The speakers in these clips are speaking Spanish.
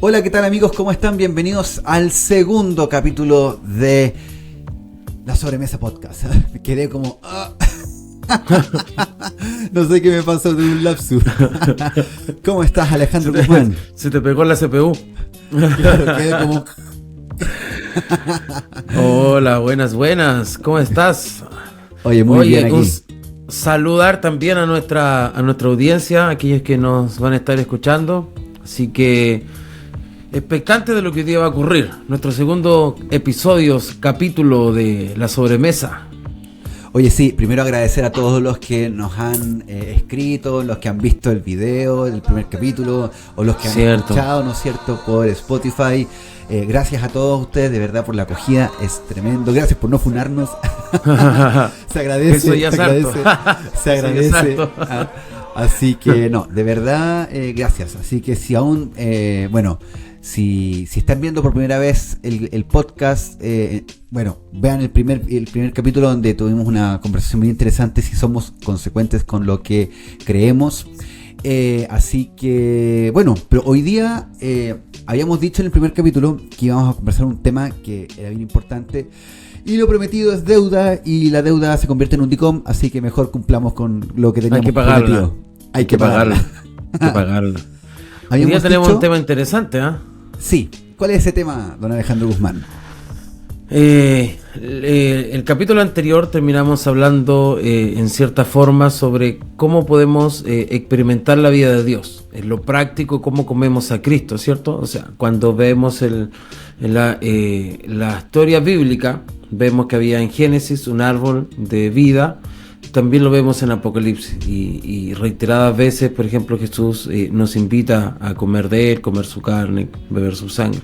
Hola, ¿qué tal amigos? ¿Cómo están? Bienvenidos al segundo capítulo de La Sobremesa Podcast. Me quedé como... No sé qué me pasó de un lapsus. ¿Cómo estás, Alejandro Guzmán? Se te pegó la CPU. Claro, quedé como... Hola, buenas. ¿Cómo estás? Oye, muy bien aquí. Saludar también a nuestra audiencia, aquellos que nos van a estar escuchando. Así que expectante de lo que hoy día va a ocurrir. Nuestro segundo capítulo de La Sobremesa. Oye, sí, primero agradecer a todos los que nos han escrito, los que han visto el video del primer capítulo, o los que han escuchado, ¿no es cierto?, por Spotify. Gracias a todos ustedes, de verdad, por la acogida, es tremendo. Gracias por no funarnos. Se agradece, eso ya se agradece. Así que, no, de verdad, gracias. Así que si aún, si están viendo por primera vez el podcast, vean el primer capítulo donde tuvimos una conversación muy interesante, si somos consecuentes con lo que creemos. Así que, pero hoy día habíamos dicho en el primer capítulo que íbamos a conversar un tema que era bien importante. Y lo prometido es deuda, y la deuda se convierte en un DICOM, así que mejor cumplamos con lo que teníamos prometido. Hay que pagarla. Hoy día tenemos un tema interesante, ¿ah? Sí. ¿Cuál es ese tema, don Alejandro Guzmán? El capítulo anterior terminamos hablando en cierta forma sobre cómo podemos experimentar la vida de Dios, en lo práctico, cómo comemos a Cristo, ¿cierto? O sea, cuando vemos la historia bíblica, vemos que había en Génesis un árbol de vida. También lo vemos en Apocalipsis y reiteradas veces, por ejemplo, Jesús nos invita a comer de él, comer su carne, beber su sangre.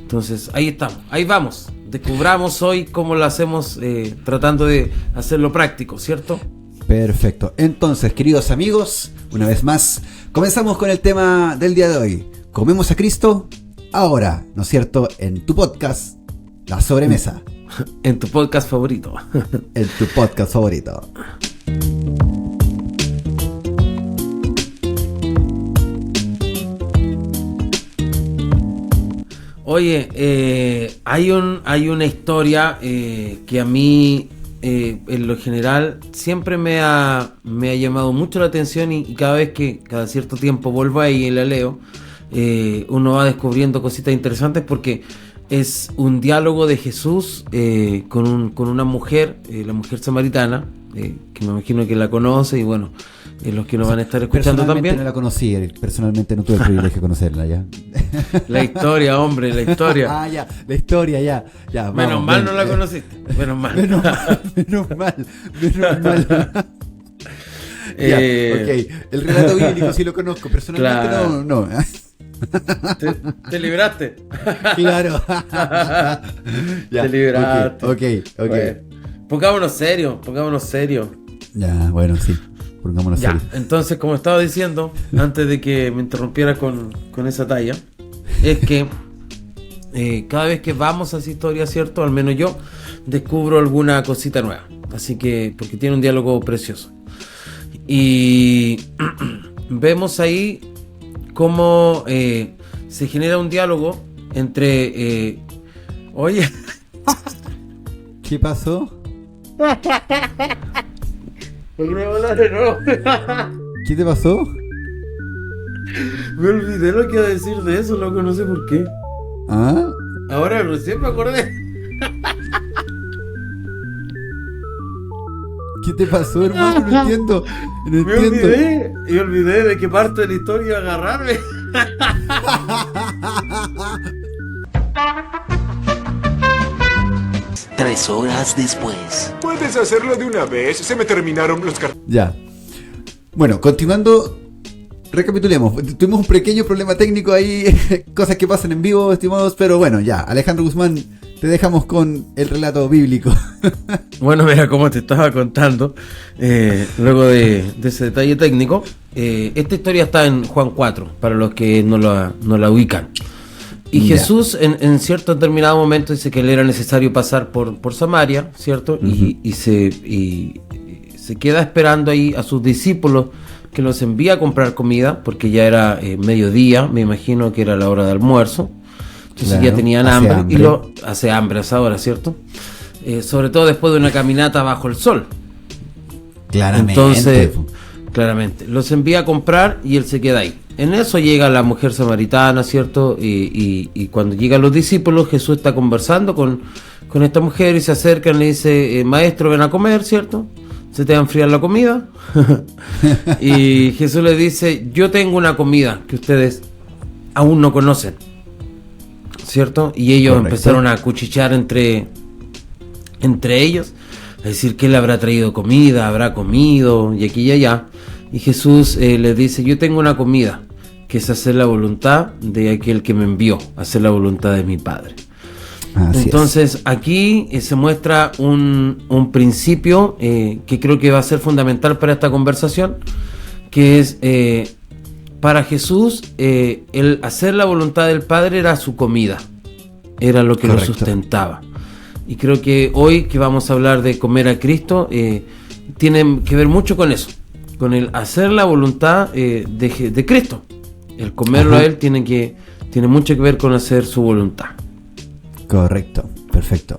Entonces, ahí estamos, ahí vamos. Descubramos hoy cómo lo hacemos, tratando de hacerlo práctico, ¿cierto? Perfecto. Entonces, queridos amigos, una vez más, comenzamos con el tema del día de hoy. ¿Comemos a Cristo? Ahora, ¿no es cierto? En tu podcast, La Sobremesa. En tu podcast favorito. En tu podcast favorito. Oye, hay una historia que a mí, en lo general, siempre me ha llamado mucho la atención, y cada cierto tiempo vuelvo ahí y la leo, uno va descubriendo cositas interesantes, porque es un diálogo de Jesús con una mujer, la mujer samaritana, que me imagino que la conoce, y bueno, los que nos van a estar escuchando también. No la conocí, personalmente no tuve el privilegio de conocerla, ya. La historia, hombre, la historia. Ya, la historia, ya. Vamos, menos mal no la conociste, menos mal. Menos mal. Ya, ok, el relato bíblico sí lo conozco, personalmente claro. No. Te libraste. Claro. Ya, te libraste. Ok. Bueno, pongámonos serio. Ya, bueno, sí. Pongámonos serio. Entonces, como estaba diciendo, antes de que me interrumpiera con esa talla, es que cada vez que vamos a esa historia, ¿cierto? Al menos yo descubro alguna cosita nueva. Así que, porque tiene un diálogo precioso. Y vemos ahí cómo se genera un diálogo entre... Oye... ¿Qué pasó? ¿Qué te pasó? Me olvidé lo que iba a decir de eso, loco, no sé por qué. ¿Ah? Ahora recién me acordé. ¿Qué te pasó, hermano? No entiendo. Me olvidé de qué parte de la historia iba a agarrarme. 3 horas después. ¿Puedes hacerlo de una vez? Se me terminaron los cartuchos. Ya. Bueno, continuando, recapitulemos. Tuvimos un pequeño problema técnico ahí, cosas que pasan en vivo, estimados, pero bueno, ya. Alejandro Guzmán, te dejamos con el relato bíblico. Bueno, mira, como te estaba contando, luego de ese detalle técnico, esta historia está en Juan 4, para los que no la ubican. Y Jesús en cierto determinado momento dice que le era necesario pasar por Samaria, ¿cierto? Uh-huh. Y se queda esperando ahí a sus discípulos que los envía a comprar comida, porque ya era mediodía, me imagino que era la hora de almuerzo. Entonces claro, ya tenían hambre. Y lo hace hambre a esa hora, ¿cierto? Sobre todo después de una caminata bajo el sol. Claramente. Entonces, claramente, los envía a comprar y él se queda ahí. En eso llega la mujer samaritana, ¿cierto? Y cuando llegan los discípulos, Jesús está conversando con esta mujer y se acercan y le dice, maestro, ven a comer, ¿cierto? ¿Se te va a enfriar la comida? Y Jesús le dice, yo tengo una comida que ustedes aún no conocen, ¿cierto? Y ellos empezaron a cuchichear entre ellos, a decir que él habrá traído comida, habrá comido, y aquí y allá. Y Jesús les dice, yo tengo una comida, que es hacer la voluntad de aquel que me envió, hacer la voluntad de mi Padre. Así entonces es. Aquí se muestra un principio que creo que va a ser fundamental para esta conversación, que es para Jesús el hacer la voluntad del Padre era su comida, era lo que lo sustentaba. Y creo que hoy que vamos a hablar de comer a Cristo tiene que ver mucho con eso, con el hacer la voluntad de Cristo. El comerlo a Él tiene mucho que ver con hacer su voluntad. Correcto, perfecto.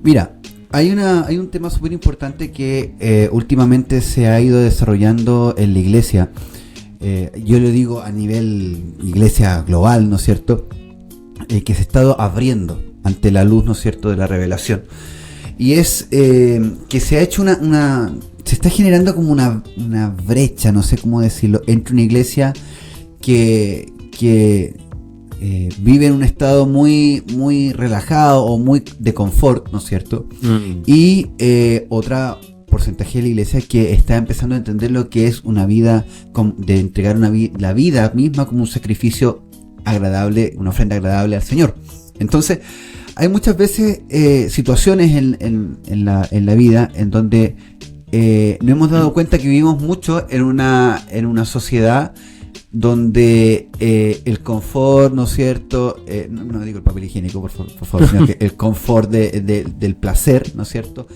Mira, hay un tema súper importante que últimamente se ha ido desarrollando en la iglesia. Yo le digo a nivel iglesia global, ¿no es cierto? Que se ha estado abriendo ante la luz, ¿no es cierto?, de la revelación. Y es que se ha hecho se está generando como una brecha, no sé cómo decirlo, entre una iglesia que vive en un estado muy, muy relajado o muy de confort, ¿no es cierto? Y otra porcentaje de la iglesia que está empezando a entender lo que es una vida, de entregar la vida misma como un sacrificio agradable, una ofrenda agradable al Señor. Entonces, hay muchas veces situaciones en la vida en donde nos hemos dado cuenta que vivimos mucho en una sociedad donde el confort, ¿no es cierto? No digo el papel higiénico, por favor, sino que el confort del placer, ¿no es cierto?,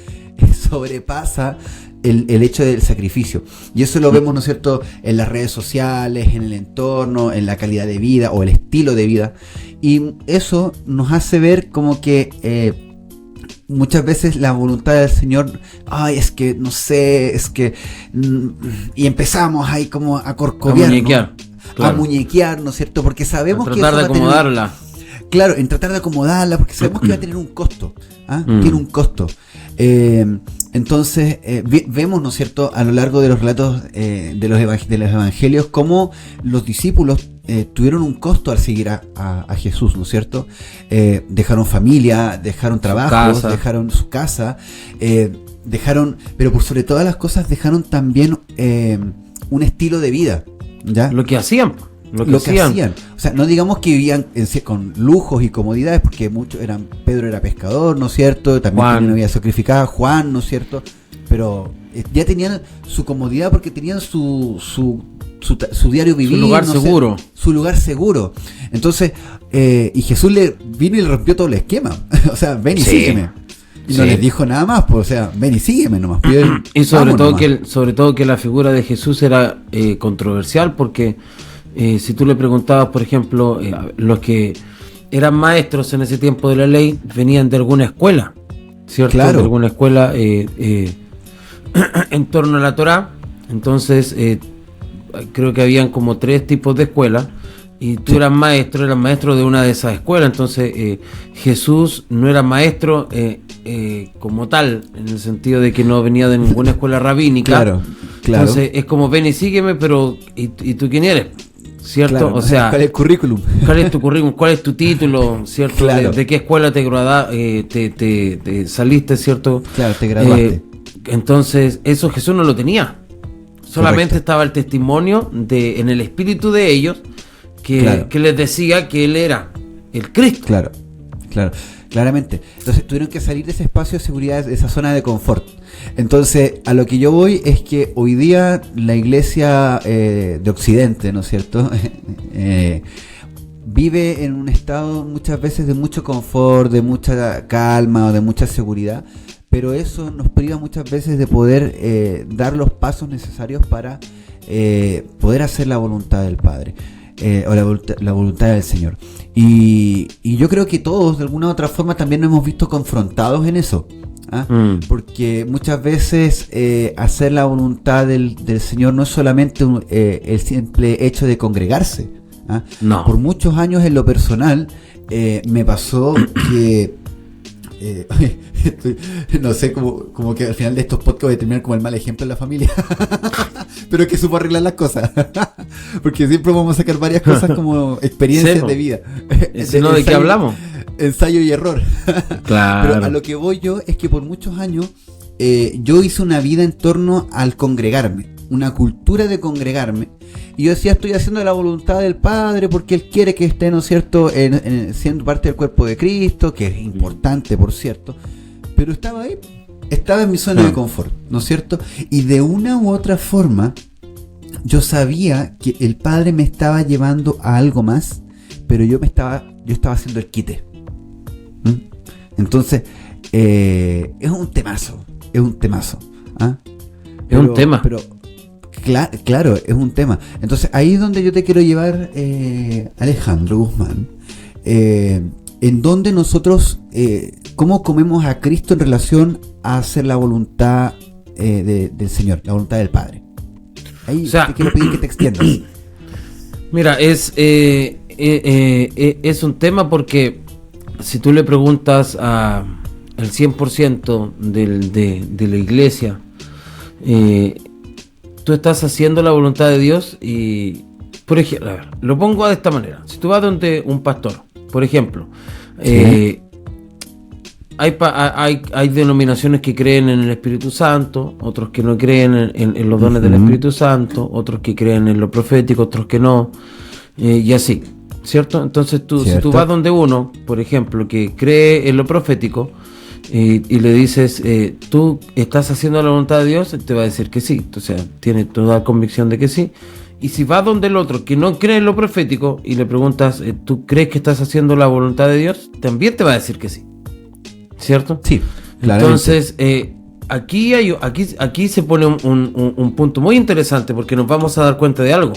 sobrepasa el hecho del sacrificio. Y eso lo vemos, ¿no es cierto?, en las redes sociales, en el entorno, en la calidad de vida o el estilo de vida. Y eso nos hace ver como que muchas veces la voluntad del Señor, es que no sé, es que y empezamos ahí como a corcoviar, a muñequear, ¿no es cierto? Porque sabemos que tratar de acomodarla. Claro, en tratar de acomodarla, porque sabemos que va a tener un costo. Tiene un costo. Entonces vemos, ¿no es cierto?, a lo largo de los relatos de los evangelios, cómo los discípulos tuvieron un costo al seguir a Jesús, ¿no es cierto? Dejaron familia, dejaron trabajos, dejaron su casa, pero por sobre todas las cosas dejaron también un estilo de vida, ¿ya? Lo que hacían. Lo que hacían. O sea, no digamos que vivían con lujos y comodidades, porque Pedro era pescador, ¿no es cierto? También tenía una vida sacrificada, Juan, ¿no es cierto? Pero ya tenían su comodidad porque tenían su diario vivir. Su lugar seguro. Su lugar seguro. Entonces, y Jesús le vino y le rompió todo el esquema. O sea, ven y sígueme. Y no les dijo nada más, pues, o sea, ven y sígueme nomás. Y sobre todo que la figura de Jesús era controversial, porque si tú le preguntabas, por ejemplo, los que eran maestros en ese tiempo de la ley venían de alguna escuela, ¿cierto? Claro. De alguna escuela en torno a la Torá. Entonces creo que habían como 3 tipos de escuelas y tú eras maestro de una de esas escuelas. Entonces Jesús no era maestro como tal, en el sentido de que no venía de ninguna escuela rabínica. Claro. Entonces es como ven y sígueme, pero ¿y tú quién eres? ¿Cierto? Claro. O sea, ¿cuál es el currículum? ¿Cuál es tu currículum? ¿Cuál es tu título? ¿Cierto? Claro. ¿De qué escuela te saliste? ¿Cierto? Claro, te graduaste. Entonces, eso Jesús no lo tenía. Solamente estaba el testimonio en el espíritu de ellos que les decía que Él era el Cristo. Claro. Claramente. Entonces tuvieron que salir de ese espacio de seguridad, de esa zona de confort. Entonces, a lo que yo voy es que hoy día la iglesia de Occidente, ¿no es cierto?, vive en un estado muchas veces de mucho confort, de mucha calma o de mucha seguridad, pero eso nos priva muchas veces de poder dar los pasos necesarios para poder hacer la voluntad del Padre, o la voluntad del Señor. Y yo creo que todos de alguna u otra forma también nos hemos visto confrontados en eso. Porque muchas veces hacer la voluntad del Señor no es solamente el simple hecho de congregarse. No. Por muchos años en lo personal me pasó que no sé, como que al final de estos podcasts voy a terminar como el mal ejemplo en la familia. Pero es que supo arreglar las cosas. Porque siempre vamos a sacar varias cosas como experiencias de vida. ¿De qué hablamos? Ensayo y error. Claro. Pero a lo que voy yo es que por muchos años yo hice una vida en torno al congregarme, una cultura de congregarme, y yo decía, estoy haciendo la voluntad del Padre porque Él quiere que esté, ¿no es cierto?, siendo parte del cuerpo de Cristo, que es importante, por cierto, pero estaba ahí, estaba en mi zona de confort, ¿no es cierto? Y de una u otra forma yo sabía que el Padre me estaba llevando a algo más, pero yo estaba haciendo el quite. Entonces es un temazo. Es un tema. Pero claro, es un tema. Entonces ahí es donde yo te quiero llevar, Alejandro Guzmán, en donde nosotros cómo comemos a Cristo en relación a hacer la voluntad del Señor, la voluntad del Padre. Ahí te quiero pedir que te extiendas. Mira, es un tema porque si tú le preguntas al 100% de la iglesia, tú estás haciendo la voluntad de Dios, y por ejemplo, a ver, lo pongo de esta manera: si tú vas donde un pastor, por ejemplo, hay denominaciones que creen en el Espíritu Santo, otros que no creen en los dones del Espíritu Santo, otros que creen en lo profético, otros que no, y así, ¿cierto? Entonces si tú vas donde uno, por ejemplo, que cree en lo profético, y le dices, ¿tú estás haciendo la voluntad de Dios?, te va a decir que sí, o sea, tiene toda convicción de que sí. Y si vas donde el otro que no cree en lo profético y le preguntas, ¿tú crees que estás haciendo la voluntad de Dios?, también te va a decir que sí, ¿cierto? Sí, claramente. Entonces aquí se pone un punto muy interesante, porque nos vamos a dar cuenta de algo,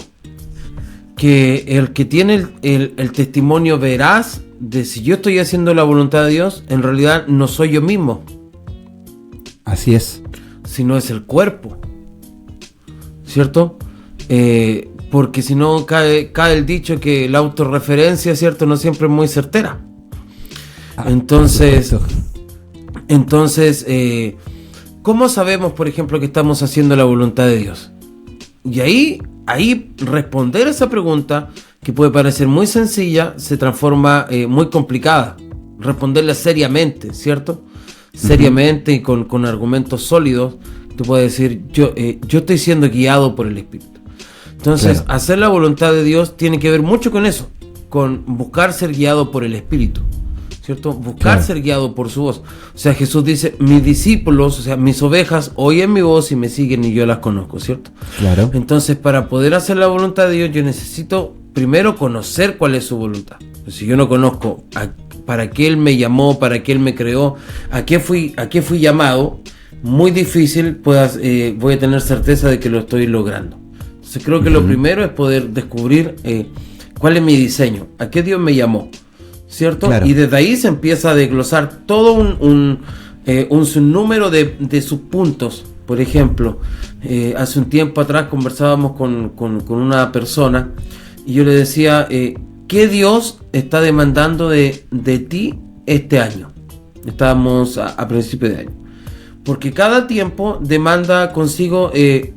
que el que tiene el testimonio veraz de si yo estoy haciendo la voluntad de Dios, en realidad no soy yo mismo. Así es. Sino es el cuerpo, ¿cierto? Porque si no cae el dicho que la autorreferencia, ¿cierto?, no siempre es muy certera. Entonces, ¿cómo sabemos, por ejemplo, que estamos haciendo la voluntad de Dios? Y ahí responder a esa pregunta, que puede parecer muy sencilla, se transforma muy complicada. Responderla seriamente, ¿cierto? Seriamente y con argumentos sólidos, tú puedes decir, yo estoy siendo guiado por el Espíritu. Entonces, claro, hacer la voluntad de Dios tiene que ver mucho con eso, con buscar ser guiado por el Espíritu, ¿cierto? Buscar ser guiado por su voz. O sea, Jesús dice, mis discípulos, o sea, mis ovejas oyen mi voz y me siguen y yo las conozco, ¿cierto? Claro. Entonces, para poder hacer la voluntad de Dios, yo necesito primero conocer cuál es su voluntad. Pues si yo no conozco para qué Él me llamó, para qué Él me creó, a qué fui llamado, muy difícil voy a tener certeza de que lo estoy logrando. Entonces creo que lo primero es poder descubrir cuál es mi diseño, a qué Dios me llamó, ¿cierto? Claro. Y desde ahí se empieza a desglosar todo un sinnúmero de subpuntos. Por ejemplo, hace un tiempo atrás conversábamos con una persona y yo le decía, ¿qué Dios está demandando de ti este año? Estábamos a principio de año. Porque cada tiempo demanda consigo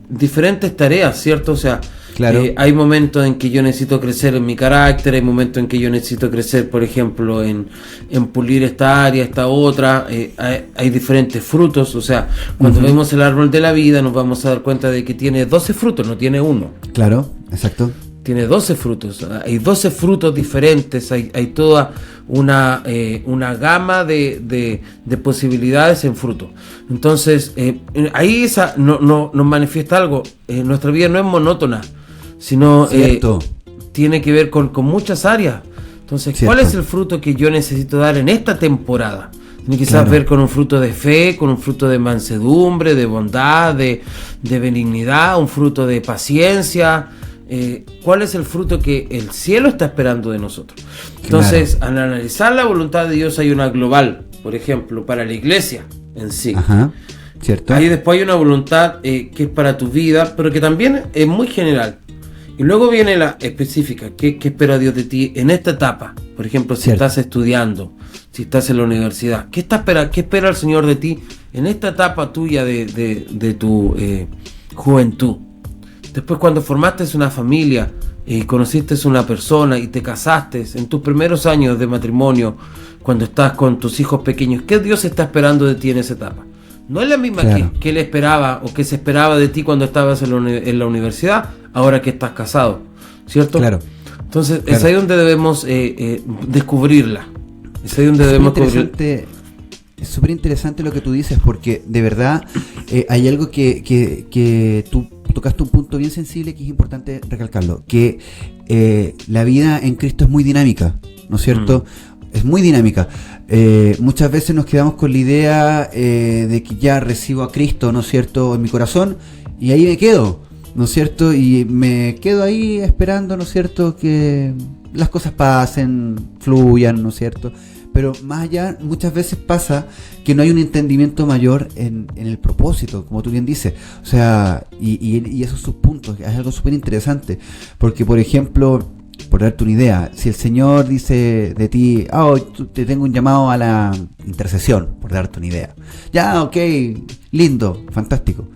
diferentes tareas, ¿cierto? O sea, claro, hay momentos en que yo necesito crecer en mi carácter, hay momentos en que yo necesito crecer, por ejemplo, en pulir esta área, esta otra. Hay diferentes frutos, o sea, cuando vemos el árbol de la vida nos vamos a dar cuenta de que tiene 12 frutos, no tiene uno. Claro, exacto. Tiene 12 frutos, hay 12 frutos diferentes, hay toda una gama de posibilidades en fruto. Entonces, ahí nos manifiesta algo. Nuestra vida no es monótona, sino tiene que ver con muchas áreas. Entonces, ¿cuál es el fruto que yo necesito dar en esta temporada? Tiene quizás ver con un fruto de fe, con un fruto de mansedumbre, de bondad, de benignidad, un fruto de paciencia. ¿Cuál es el fruto que el cielo está esperando de nosotros? Entonces, al analizar la voluntad de Dios, hay una global, por ejemplo, para la iglesia en sí. Ajá, ¿cierto? Ahí después hay una voluntad que es para tu vida, pero que también es muy general. Y luego viene la específica, ¿qué espera Dios de ti en esta etapa? Por ejemplo, si estás estudiando, si estás en la universidad, ¿qué espera el Señor de ti en esta etapa tuya de tu juventud? Después, cuando formaste una familia y conociste una persona y te casaste en tus primeros años de matrimonio, cuando estás con tus hijos pequeños, ¿qué Dios está esperando de ti en esa etapa? No es la misma que él esperaba o que se esperaba de ti cuando estabas en la universidad, ahora que estás casado, ¿cierto? Claro. Entonces, es ahí donde debemos descubrirla. Es ahí donde debemos descubrir. Es súper interesante lo que tú dices, porque de verdad hay algo que tú tocaste un punto bien sensible que es importante recalcarlo, que la vida en Cristo es muy dinámica, ¿no es cierto? Es muy dinámica. Muchas veces nos quedamos con la idea de que ya recibo a Cristo, ¿no es cierto?, en mi corazón, y ahí me quedo, ¿no es cierto? Y me quedo ahí esperando, ¿no es cierto?, que las cosas pasen, fluyan, ¿no es cierto? Pero más allá, muchas veces pasa que no hay un entendimiento mayor en el propósito, como tú bien dices. O sea, y esos subpuntos, es algo súper interesante. Porque, por ejemplo, por darte una idea, si el Señor dice de ti, te tengo un llamado a la intercesión, por darte una idea. Ya, ok, lindo, fantástico.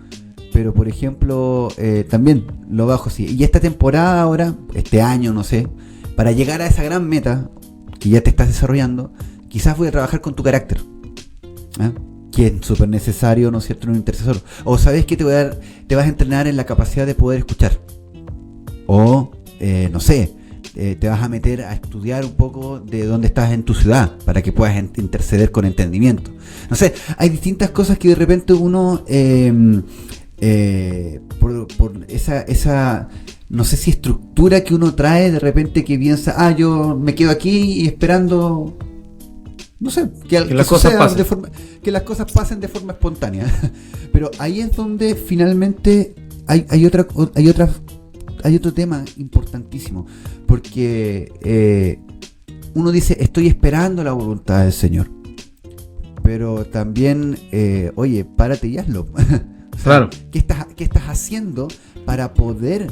Pero, por ejemplo, también lo bajo así. Y esta temporada ahora, este año, no sé, para llegar a esa gran meta que ya te estás desarrollando, quizás voy a trabajar con tu carácter, que es súper necesario, ¿no es cierto?, en un intercesor. O sabes que te vas a entrenar en la capacidad de poder escuchar. O, no sé, te vas a meter a estudiar un poco de dónde estás en tu ciudad para que puedas interceder con entendimiento. No sé, hay distintas cosas que de repente uno, por esa no sé si estructura que uno trae de repente, que piensa, yo me quedo aquí y esperando, no sé, que las cosas pasen que las cosas pasen de forma espontánea. Pero ahí es donde finalmente hay otro tema importantísimo, porque uno dice, estoy esperando la voluntad del Señor, pero también oye, párate y hazlo. O sea, claro. ¿Qué estás haciendo para poder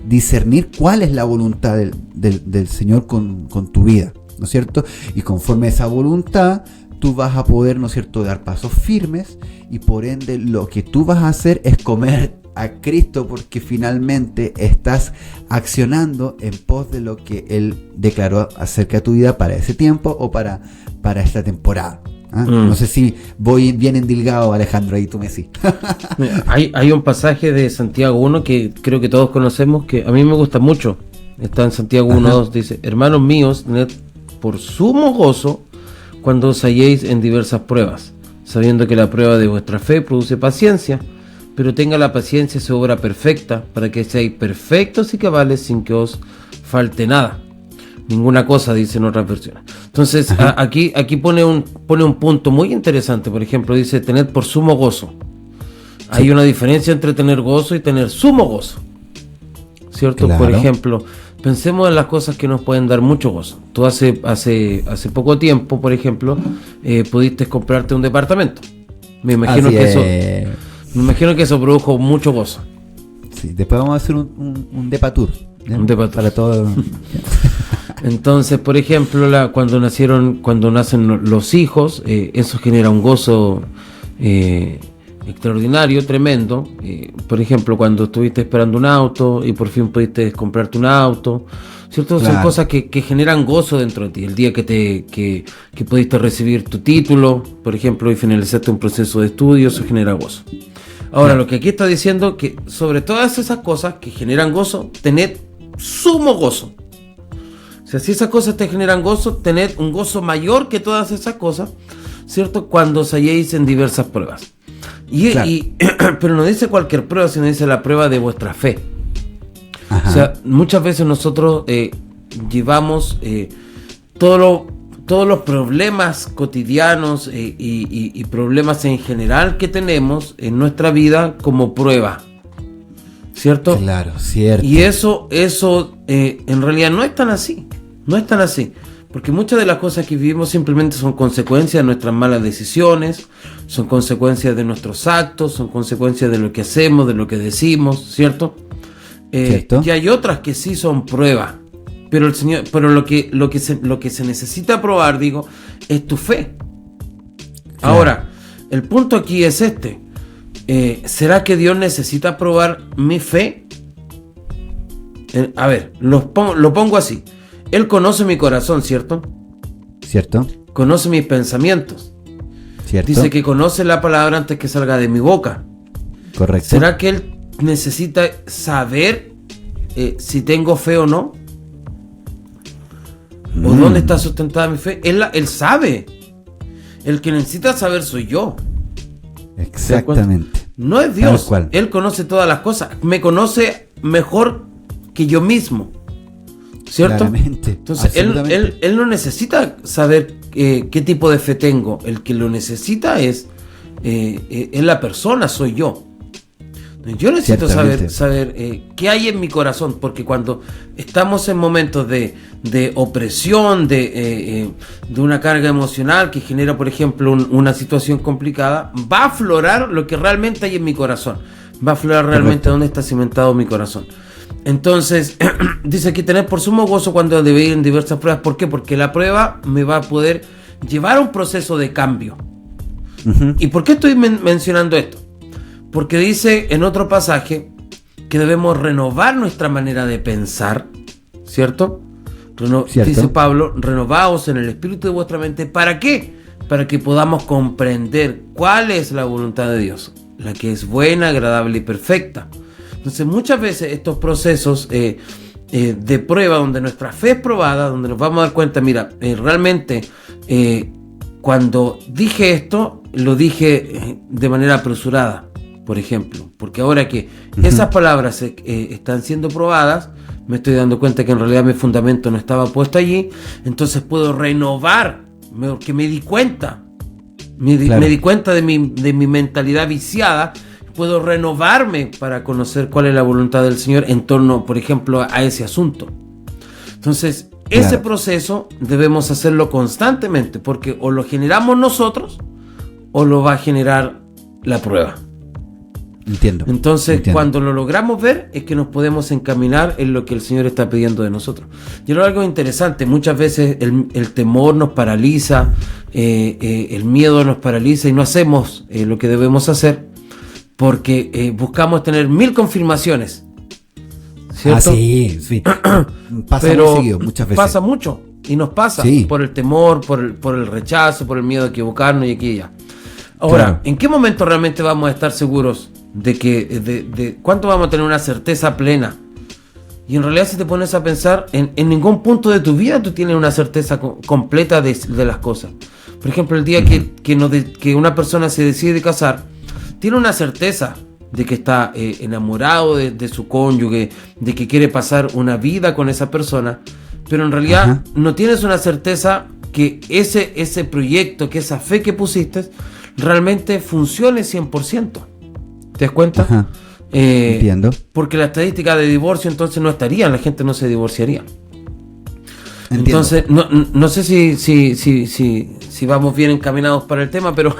discernir cuál es la voluntad del Señor con tu vida, ¿no es cierto? Y conforme a esa voluntad, tú vas a poder, ¿no es cierto?, dar pasos firmes, y por ende lo que tú vas a hacer es comer a Cristo, porque finalmente estás accionando en pos de lo que Él declaró acerca de tu vida para ese tiempo o para esta temporada. No sé si voy bien endilgado, Alejandro, ahí tú me decís. Hay un pasaje de Santiago 1 que creo que todos conocemos, que a mí me gusta mucho. Está en Santiago 1:2, dice: hermanos míos, tened por sumo gozo cuando os halléis en diversas pruebas, sabiendo que la prueba de vuestra fe produce paciencia, pero tenga la paciencia su obra perfecta, para que seáis perfectos y cabales sin que os falte nada. Ninguna cosa, dice en otras versiones. Entonces, aquí pone un punto muy interesante. Por ejemplo, dice: tened por sumo gozo. Sí. Hay una diferencia entre tener gozo y tener sumo gozo, ¿cierto? Claro. Por ejemplo, pensemos en las cosas que nos pueden dar mucho gozo. Tú hace poco tiempo, por ejemplo, pudiste comprarte un departamento. Me imagino que eso produjo mucho gozo. Sí, después vamos a hacer un depa-tour. Un depa-tour para todo. Entonces, por ejemplo, cuando nacen los hijos, eso genera un gozo extraordinario, tremendo. Por ejemplo, cuando estuviste esperando un auto y por fin pudiste comprarte un auto, ¿cierto? Claro. Son cosas que generan gozo dentro de ti. El día que pudiste recibir tu título, por ejemplo, y finalizaste un proceso de estudio, eso genera gozo. Ahora, lo que aquí está diciendo, que sobre todas esas cosas que generan gozo, tened sumo gozo. O sea, si esas cosas te generan gozo, tened un gozo mayor que todas esas cosas, ¿cierto? Cuando os halléis en diversas pruebas. Pero no dice cualquier prueba, sino dice la prueba de vuestra fe. Ajá. O sea, muchas veces nosotros llevamos todo todos los problemas cotidianos y problemas en general que tenemos en nuestra vida como prueba, ¿cierto? Claro, cierto. Y eso en realidad no es tan así, porque muchas de las cosas que vivimos simplemente son consecuencias de nuestras malas decisiones, son consecuencias de nuestros actos, son consecuencias de lo que hacemos, de lo que decimos, ¿cierto? ¿Cierto? Y hay otras que sí son pruebas, pero lo que se necesita probar, digo, es tu fe. Claro. Ahora, el punto aquí es este. ¿Será que Dios necesita probar mi fe? A ver, lo pongo así. Él conoce mi corazón, ¿cierto? ¿Cierto? Conoce mis pensamientos. ¿Cierto? Dice que conoce la palabra antes que salga de mi boca. Correcto. ¿Será que Él necesita saber si tengo fe o no? ¿O dónde está sustentada mi fe? Él sabe. El que necesita saber soy yo. Exactamente. No es Dios. Tal cual. Él conoce todas las cosas. Me conoce mejor que yo mismo. ¿Cierto? Claramente. Entonces, él no necesita saber qué tipo de fe tengo. El que lo necesita es la persona, soy yo. Yo necesito saber qué hay en mi corazón, porque cuando estamos en momentos de opresión, de una carga emocional que genera, por ejemplo, una situación complicada, va a aflorar lo que realmente hay en mi corazón. Va a aflorar realmente dónde está cimentado mi corazón. Entonces, dice aquí, tener por sumo gozo cuando debe ir en diversas pruebas. ¿Por qué? Porque la prueba me va a poder llevar a un proceso de cambio. Uh-huh. ¿Y por qué estoy mencionando esto? Porque dice en otro pasaje que debemos renovar nuestra manera de pensar, ¿cierto? ¿Cierto? Dice Pablo, renovaos en el espíritu de vuestra mente. ¿Para qué? Para que podamos comprender cuál es la voluntad de Dios, la que es buena, agradable y perfecta. Entonces muchas veces estos procesos de prueba, donde nuestra fe es probada, donde nos vamos a dar cuenta, mira, realmente cuando dije esto, lo dije de manera apresurada, por ejemplo, porque ahora que esas palabras están siendo probadas, me estoy dando cuenta que en realidad mi fundamento no estaba puesto allí, entonces puedo renovar, porque me di cuenta, me di cuenta de mi mentalidad viciada. Puedo renovarme para conocer cuál es la voluntad del Señor en torno, por ejemplo, a ese asunto. Entonces, ese proceso debemos hacerlo constantemente, porque o lo generamos nosotros o lo va a generar la prueba. Entiendo. Entonces, cuando lo logramos ver, es que nos podemos encaminar en lo que el Señor está pidiendo de nosotros. Y ahora algo interesante, muchas veces el temor nos paraliza, el miedo nos paraliza y no hacemos lo que debemos hacer. Porque buscamos tener 1000 confirmaciones, ¿cierto? Sí. Pasa pero muy seguido, muchas veces. Pasa mucho y nos pasa por el temor, por el rechazo, por el miedo a equivocarnos y aquí y allá. Ahora, ¿en qué momento realmente vamos a estar seguros de cuánto vamos a tener una certeza plena? Y en realidad, si te pones a pensar, en ningún punto de tu vida tú tienes una certeza completa de las cosas. Por ejemplo, el día que una persona se decide casar, tiene una certeza de que está enamorado de su cónyuge, de que quiere pasar una vida con esa persona, pero en realidad no tienes una certeza que ese proyecto, que esa fe que pusiste, realmente funcione 100%. ¿Te das cuenta? Entiendo. Porque la estadística de divorcio entonces no estaría, la gente no se divorciaría. Entiendo. Entonces, no sé si vamos bien encaminados para el tema, pero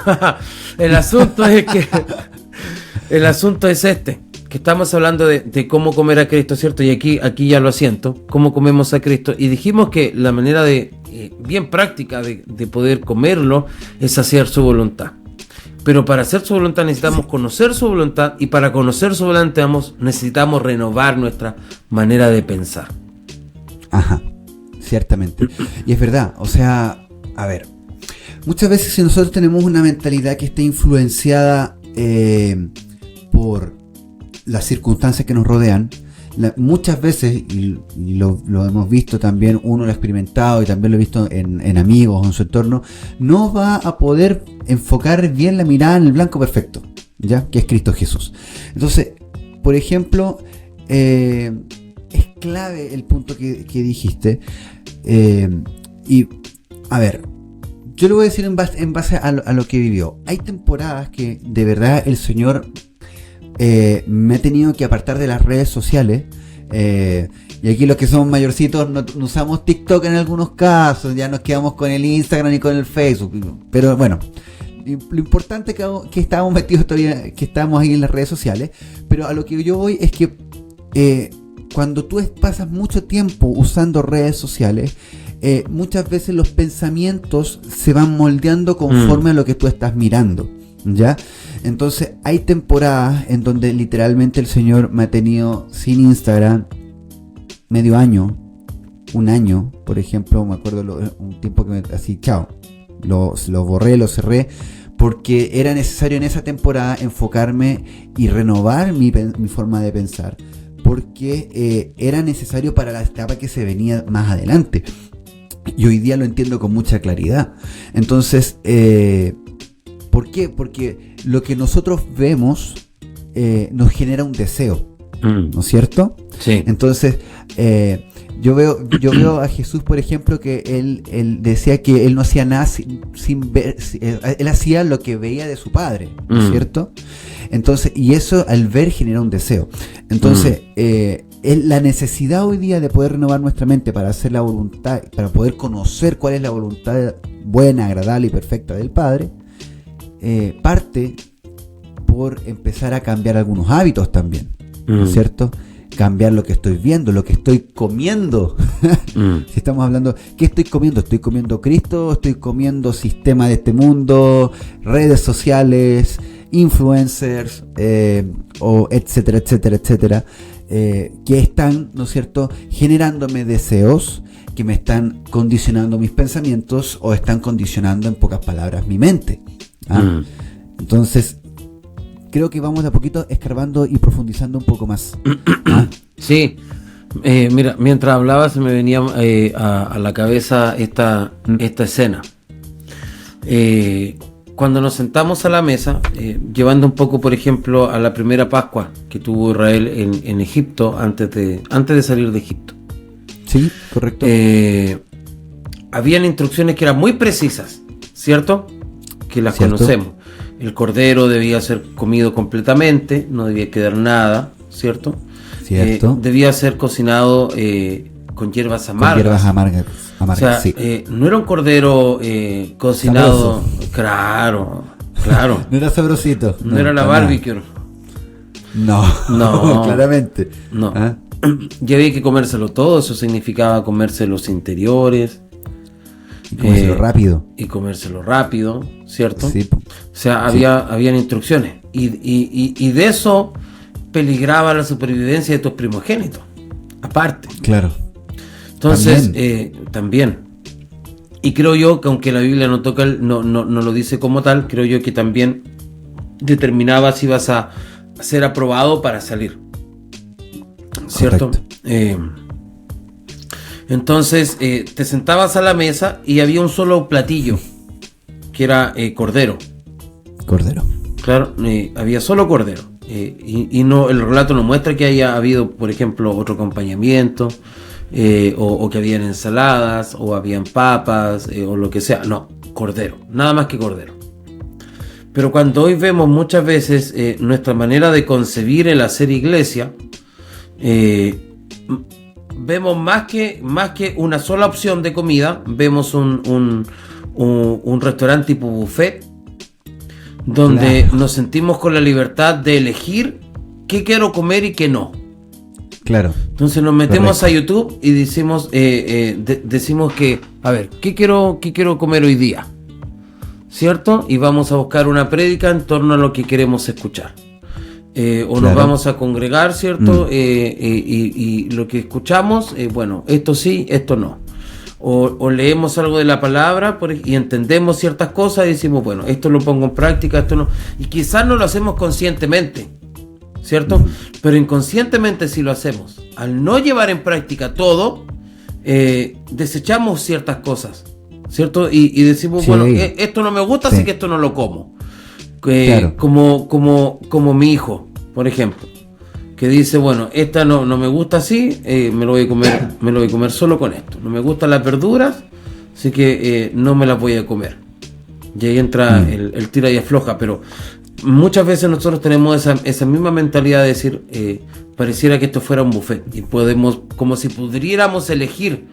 el asunto es este, que estamos hablando de cómo comer a Cristo, ¿cierto? Y aquí ya lo asiento, cómo comemos a Cristo. Y dijimos que la manera bien práctica de poder comerlo es hacer su voluntad. Pero para hacer su voluntad necesitamos conocer su voluntad, y para conocer su voluntad necesitamos renovar nuestra manera de pensar. Ajá. Ciertamente. Y es verdad, o sea, a ver, muchas veces si nosotros tenemos una mentalidad que está influenciada por las circunstancias que nos rodean, muchas veces, y lo hemos visto también, uno lo ha experimentado y también lo he visto en amigos o en su entorno, no va a poder enfocar bien la mirada en el blanco perfecto, ¿ya? Que es Cristo Jesús. Entonces, por ejemplo, es clave el punto que dijiste, y A ver, yo lo voy a decir en base a lo que vivió. Hay temporadas que de verdad el Señor me ha tenido que apartar de las redes sociales. Y aquí los que somos mayorcitos no usamos TikTok en algunos casos, ya nos quedamos con el Instagram y con el Facebook. Pero bueno, lo importante es que estábamos metidos todavía, que estábamos ahí en las redes sociales. Pero a lo que yo voy es que cuando tú pasas mucho tiempo usando redes sociales, muchas veces los pensamientos se van moldeando conforme a lo que tú estás mirando, ¿ya? Entonces hay temporadas en donde literalmente el Señor me ha tenido sin Instagram medio año, un año, por ejemplo. Me acuerdo un tiempo que así, chao, lo borré, lo cerré, porque era necesario en esa temporada enfocarme y renovar mi forma de pensar, porque era necesario para la etapa que se venía más adelante. Y hoy día lo entiendo con mucha claridad. Entonces, ¿por qué? Porque lo que nosotros vemos nos genera un deseo, ¿no es cierto? Sí. Entonces, yo veo a Jesús, por ejemplo, que él decía que él no hacía nada sin ver, él hacía lo que veía de su padre, ¿no es cierto? Entonces, y eso al ver genera un deseo. Entonces, la necesidad hoy día de poder renovar nuestra mente para hacer la voluntad, para poder conocer cuál es la voluntad buena, agradable y perfecta del Padre, parte por empezar a cambiar algunos hábitos también, ¿no es cierto? Cambiar lo que estoy viendo, lo que estoy comiendo. Si estamos hablando, ¿qué estoy comiendo? ¿Estoy comiendo Cristo? ¿Estoy comiendo sistema de este mundo? Redes sociales, influencers, o etcétera, etcétera, etcétera, que están, ¿no es cierto?, generándome deseos que me están condicionando mis pensamientos o están condicionando, en pocas palabras, mi mente. Entonces, creo que vamos de a poquito escarbando y profundizando un poco más. Sí, mira, mientras hablaba se me venía a la cabeza esta escena. Cuando nos sentamos a la mesa, llevando un poco, por ejemplo, a la primera Pascua que tuvo Israel en Egipto, antes de salir de Egipto. Sí, correcto. Habían instrucciones que eran muy precisas, ¿cierto? Que las conocemos. El cordero debía ser comido completamente, no debía quedar nada, ¿cierto? Cierto. Debía ser cocinado con hierbas amargas. Con hierbas amargas, o sea, sí. No era un cordero cocinado. Sabroso. Claro. No era sabrosito. No era la barbecue. No, claramente. No. Y había que comérselo todo, eso significaba comerse los interiores. Y comérselo rápido. ¿Cierto? Sí. O sea, habían instrucciones. Y de eso peligraba la supervivencia de tus primogénitos. Aparte. Claro. Entonces, también. Y creo yo que aunque la Biblia no toca, no lo dice como tal, creo yo que también determinaba si vas a ser aprobado para salir. ¿Cierto? Entonces, te sentabas a la mesa y había un solo platillo, que era cordero. Claro, había solo cordero. Y no, el relato no muestra que haya habido, por ejemplo, otro acompañamiento, o que habían ensaladas, o habían papas, o lo que sea. No, cordero, nada más que cordero. Pero cuando hoy vemos muchas veces nuestra manera de concebir el hacer iglesia, vemos más que una sola opción de comida, vemos un restaurante tipo buffet, donde nos sentimos con la libertad de elegir qué quiero comer y qué no. Claro. Entonces nos metemos a YouTube y decimos que, a ver, ¿qué quiero comer hoy día? ¿Cierto? Y vamos a buscar una prédica en torno a lo que queremos escuchar. Nos vamos a congregar, ¿cierto? Y lo que escuchamos, bueno, esto sí, esto no. O leemos algo de la palabra y entendemos ciertas cosas y decimos, bueno, esto lo pongo en práctica, esto no. Y quizás no lo hacemos conscientemente, ¿cierto? Pero inconscientemente sí lo hacemos. Al no llevar en práctica todo, desechamos ciertas cosas, ¿cierto? Y decimos, bueno, esto no me gusta, así que esto no lo como. Como mi hijo, por ejemplo, que dice, bueno, esta no me gusta así, me lo voy a comer solo con esto. No me gustan las verduras, así que no me las voy a comer. Y ahí entra el tira y afloja, pero muchas veces nosotros tenemos esa misma mentalidad de decir, pareciera que esto fuera un buffet, y podemos, como si pudiéramos elegir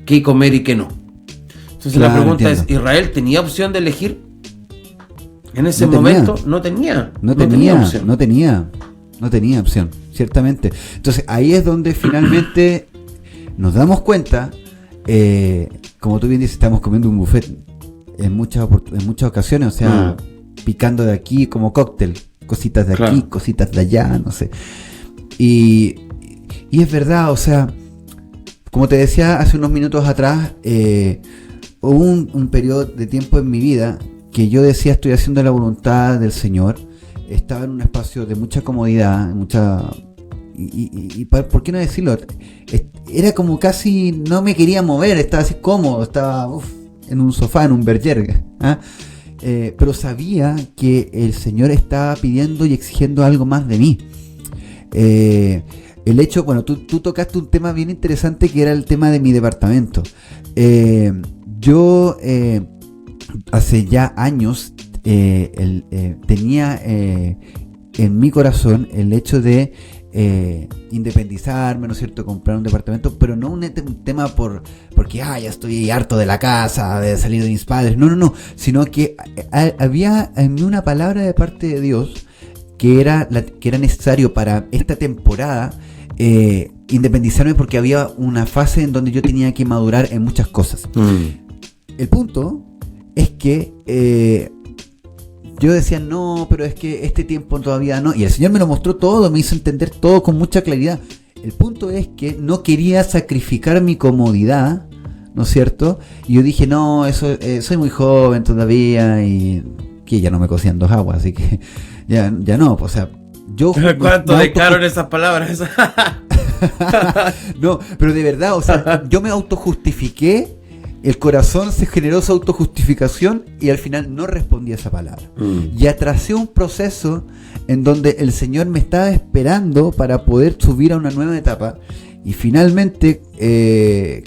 qué comer y qué no. Entonces la pregunta es, ¿Israel tenía opción de elegir? En ese momento no tenía opción, ciertamente. Entonces ahí es donde finalmente nos damos cuenta, como tú bien dices, estamos comiendo un buffet en muchas ocasiones, o sea, picando de aquí como cóctel, cositas de aquí, cositas de allá, no sé. Y es verdad, o sea, como te decía hace unos minutos atrás, hubo un periodo de tiempo en mi vida que yo decía, estoy haciendo la voluntad del Señor. Estaba en un espacio de mucha comodidad, y ¿por qué no decirlo? Era como casi no me quería mover, estaba así cómodo, estaba en un sofá, en un berger, pero sabía que el Señor estaba pidiendo y exigiendo algo más de mí. El hecho, bueno, tú tocaste un tema bien interesante que era el tema de mi departamento. Yo hace ya años tenía en mi corazón el hecho de independizarme, ¿no es cierto?, comprar un departamento, pero no un tema porque ya estoy harto de la casa, de salir de mis padres, no, sino que había en mí una palabra de parte de Dios que era necesario para esta temporada independizarme, porque había una fase en donde yo tenía que madurar en muchas cosas. El punto es que yo decía, no, pero es que este tiempo todavía no. Y el Señor me lo mostró todo, me hizo entender todo con mucha claridad. El punto es que no quería sacrificar mi comodidad, ¿no es cierto? Y yo dije, no, eso soy muy joven todavía, y que ya no me cocían 2 aguas, así que ya no, o sea, yo... ¿Cuánto de caro en esas palabras? No, pero de verdad, o sea, yo me autojustifiqué. El corazón se generó esa autojustificación y al final no respondí a esa palabra. Y atrasé un proceso en donde el Señor me estaba esperando para poder subir a una nueva etapa. Y finalmente,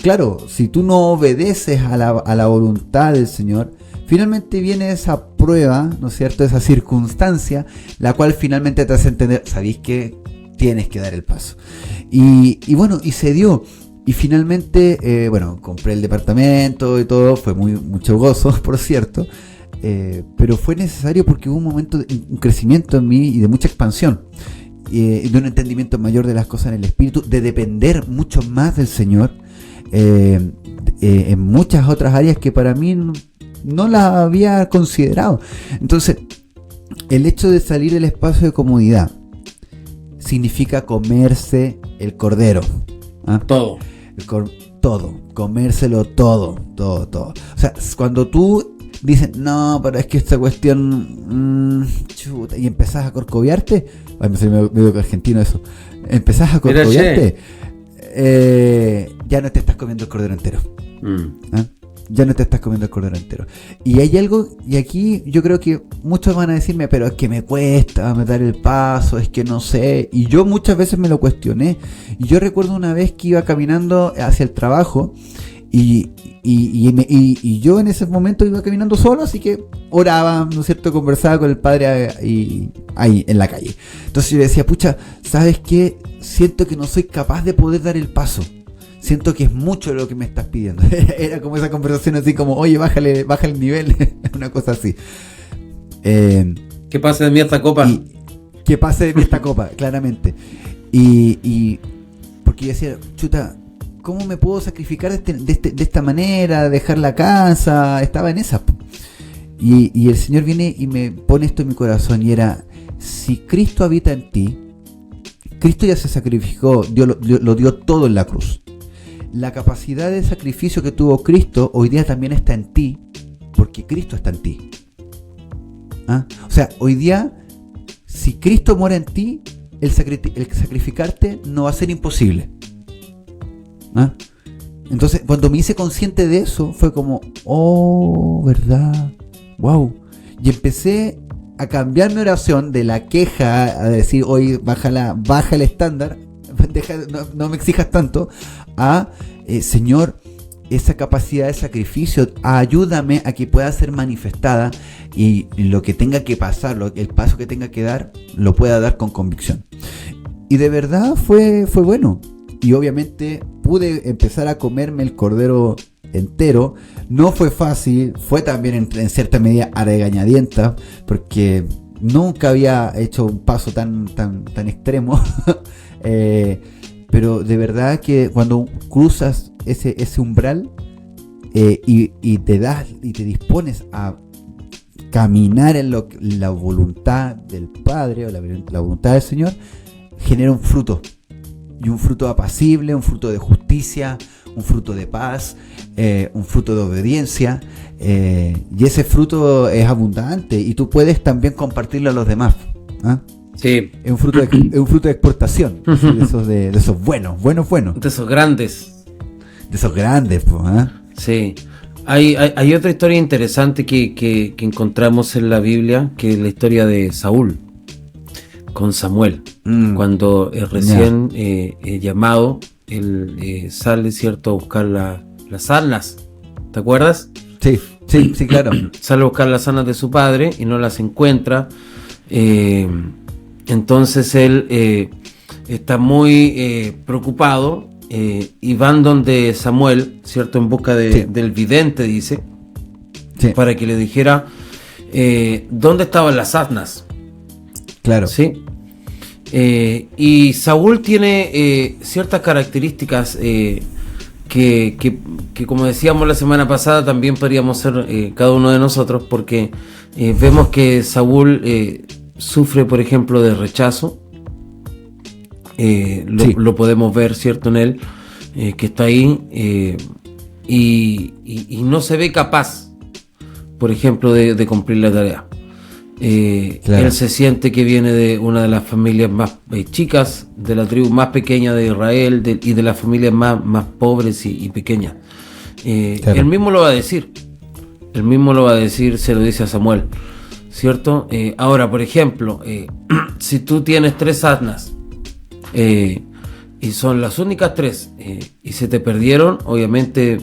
claro, si tú no obedeces a la voluntad del Señor, finalmente viene esa prueba, ¿no es cierto?, esa circunstancia, la cual finalmente te hace entender, ¿sabéis que tienes que dar el paso? Y bueno, y se dio. Y finalmente, compré el departamento y todo, fue mucho gozo, por cierto, pero fue necesario porque hubo un momento un crecimiento en mí y de mucha expansión, de un entendimiento mayor de las cosas en el espíritu, de depender mucho más del Señor, en muchas otras áreas que para mí no las había considerado. Entonces, el hecho de salir del espacio de comodidad significa comerse el cordero. Todo. Comérselo todo. O sea, cuando tú dices, no, pero es que esta cuestión, chuta, y empezás a corcoviarte, me salió medio argentino eso, empezás a corcoviarte, ya no te estás comiendo el cordero entero. Ya no te estás comiendo el cordero entero. Y hay algo, y aquí yo creo que muchos van a decirme, pero es que me cuesta dar el paso, es que no sé. Y yo muchas veces me lo cuestioné. Y yo recuerdo una vez que iba caminando hacia el trabajo y yo en ese momento iba caminando solo, así que oraba, ¿no es cierto?, conversaba con el padre ahí en la calle. Entonces yo decía, pucha, ¿sabes qué? Siento que no soy capaz de poder dar el paso. Siento que es mucho lo que me estás pidiendo. Era como esa conversación así como, oye, baja el nivel. Una cosa así. ¿Qué pasa de mí esta copa? Que pase de mí esta copa, claramente. Y porque yo decía, chuta, ¿cómo me puedo sacrificar de esta manera? Dejar la casa. Estaba en esa. Y el Señor viene y me pone esto en mi corazón. Y era, si Cristo habita en ti, Cristo ya se sacrificó, lo dio todo en la cruz. La capacidad de sacrificio que tuvo Cristo hoy día también está en ti, porque Cristo está en ti. O sea, hoy día, si Cristo mora en ti, el sacrificarte no va a ser imposible. Entonces, cuando me hice consciente de eso, fue como, oh, ¿verdad? Wow. Y empecé a cambiar mi oración de la queja, a decir, oye, baja el estándar, no me exijas tanto, a Señor, esa capacidad de sacrificio, ayúdame a que pueda ser manifestada y lo que tenga que pasar, el paso que tenga que dar, lo pueda dar con convicción. Y de verdad fue bueno. Y obviamente pude empezar a comerme el cordero entero. No fue fácil, fue también en cierta medida a regañadientas, porque nunca había hecho un paso tan extremo. Pero de verdad que cuando cruzas ese umbral y te das y te dispones a caminar en la voluntad del Padre o la voluntad del Señor, genera un fruto. Y un fruto apacible, un fruto de justicia, un fruto de paz, un fruto de obediencia. Y ese fruto es abundante y tú puedes también compartirlo a los demás. ¿Ah? Sí. Es un fruto de exportación. de esos buenos. De esos grandes. De esos grandes, pues. ¿Eh? Sí. Hay otra historia interesante que encontramos en la Biblia, que es la historia de Saúl con Samuel. Cuando es recién llamado, él sale, ¿cierto?, a buscar las arnas. ¿Te acuerdas? Sí, claro. Sale a buscar las arnas de su padre y no las encuentra. Entonces él está muy preocupado y van donde Samuel, ¿cierto?, en busca del vidente, dice, para que le dijera dónde estaban las asnas. Claro. Sí. Y Saúl tiene ciertas características que como decíamos la semana pasada también podríamos ser cada uno de nosotros, porque vemos que Saúl sufre, por ejemplo, de rechazo. Lo podemos ver, ¿cierto?, en él, que está ahí y no se ve capaz, por ejemplo, de cumplir la tarea. Claro. Él se siente que viene de una de las familias más chicas, de la tribu más pequeña de Israel y de las familias más pobres y pequeñas. Claro. Él mismo lo va a decir. Se lo dice a Samuel, ¿cierto? Ahora, por ejemplo, si tú tienes 3 asnas y son las únicas 3 y se te perdieron, obviamente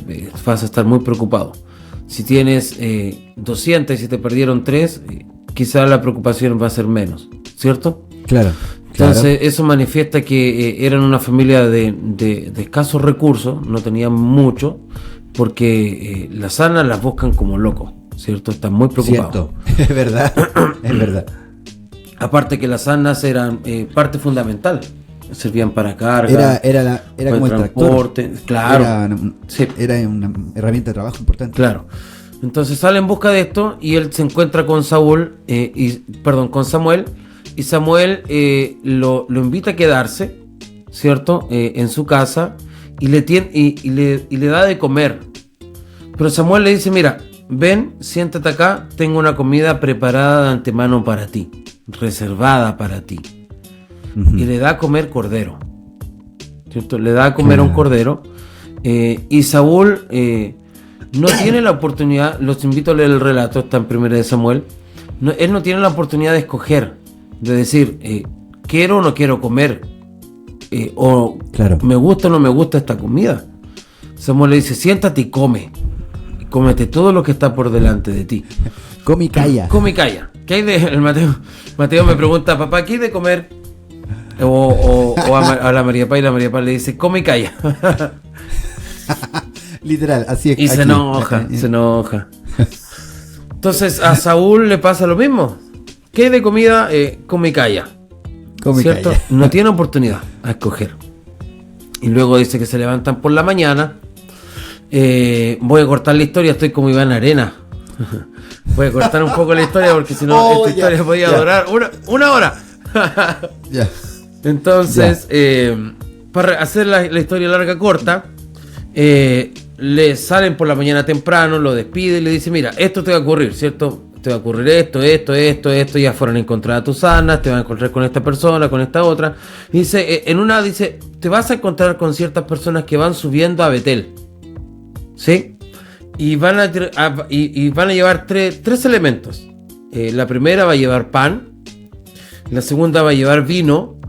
vas a estar muy preocupado. Si tienes 200 y se te perdieron 3, quizás la preocupación va a ser menos, ¿cierto? Claro. Entonces eso manifiesta que eran una familia de escasos recursos, no tenían mucho, porque las arnas las buscan como locos, ¿cierto? Están muy preocupados. Cierto, es verdad, es verdad. Aparte que las arnas eran parte fundamental, servían para carga, era como el transporte, tractor. Claro. Era una herramienta de trabajo importante. Claro. Entonces sale en busca de esto y él se encuentra con con Samuel, y Samuel lo invita a quedarse, ¿cierto?, en su casa y le da de comer. Pero Samuel le dice: mira, ven, siéntate acá, tengo una comida preparada de antemano para ti, reservada para ti. Uh-huh. Y le da a comer cordero, ¿cierto? Le da a comer un cordero y Saúl no tiene la oportunidad. Los invito a leer el relato, está en 1 de Samuel. Él no tiene la oportunidad de escoger, de decir quiero o no quiero comer, me gusta o no me gusta esta comida. Samuel le dice: siéntate y come, y cómete todo lo que está por delante de ti. Come y calla. Come y calla. ¿Qué hay de el Mateo me pregunta: papá, ¿qué hay de comer? O a la María Paz, y la María Paz le dice: come y calla. Literal, así es. Y se enoja. Entonces a Saúl le pasa lo mismo. ¿Qué hay de comida? Come y calla. ¿Cierto? No tiene oportunidad a escoger. Y luego dice que se levantan por la mañana. Voy a cortar la historia, estoy como Iván Arena. Voy a cortar un poco la historia porque si no esta historia podía durar una hora. Entonces, para hacer la historia larga corta, le salen por la mañana temprano, lo despide y le dice: mira, esto te va a ocurrir, ¿cierto? Te va a ocurrir esto, ya fueron a encontrar a tus arnas, te van a encontrar con esta persona, con esta otra. Dice, dice, te vas a encontrar con ciertas personas que van subiendo a Betel, ¿sí? Y van a llevar tres elementos. La primera va a llevar pan, la segunda va a llevar vino,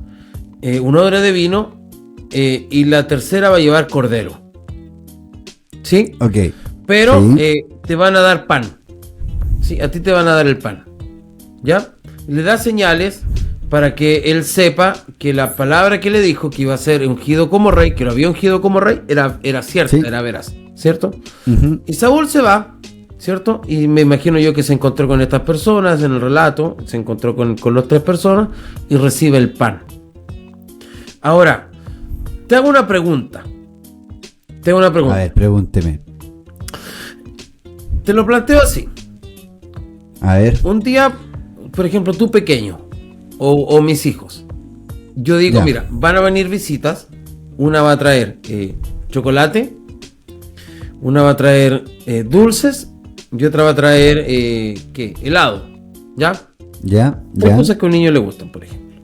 un odre de vino, y la tercera va a llevar cordero. ¿sí? Ok. Pero Sí. te van a dar pan. ¿Sí? A ti te van a dar el pan. ¿Ya? Le da señales para que él sepa que la palabra que le dijo que iba a ser ungido como rey, que lo había ungido como rey, era cierta, Sí. era veraz, ¿cierto? Ujú. Y Saúl se va, ¿cierto? Y me imagino yo que se encontró con estas personas en el relato, se encontró con las 3 personas y recibe el pan. Ahora, te hago una pregunta. A ver, pregúnteme. Te lo planteo así. A ver. Un día, por ejemplo, tú pequeño o mis hijos. Yo digo, Ya. mira, van a venir visitas. Una va a traer chocolate, una va a traer dulces y otra va a traer ¿qué? Helado. ¿Ya? Ya, Tres ya. cosas que a un niño le gustan, por ejemplo.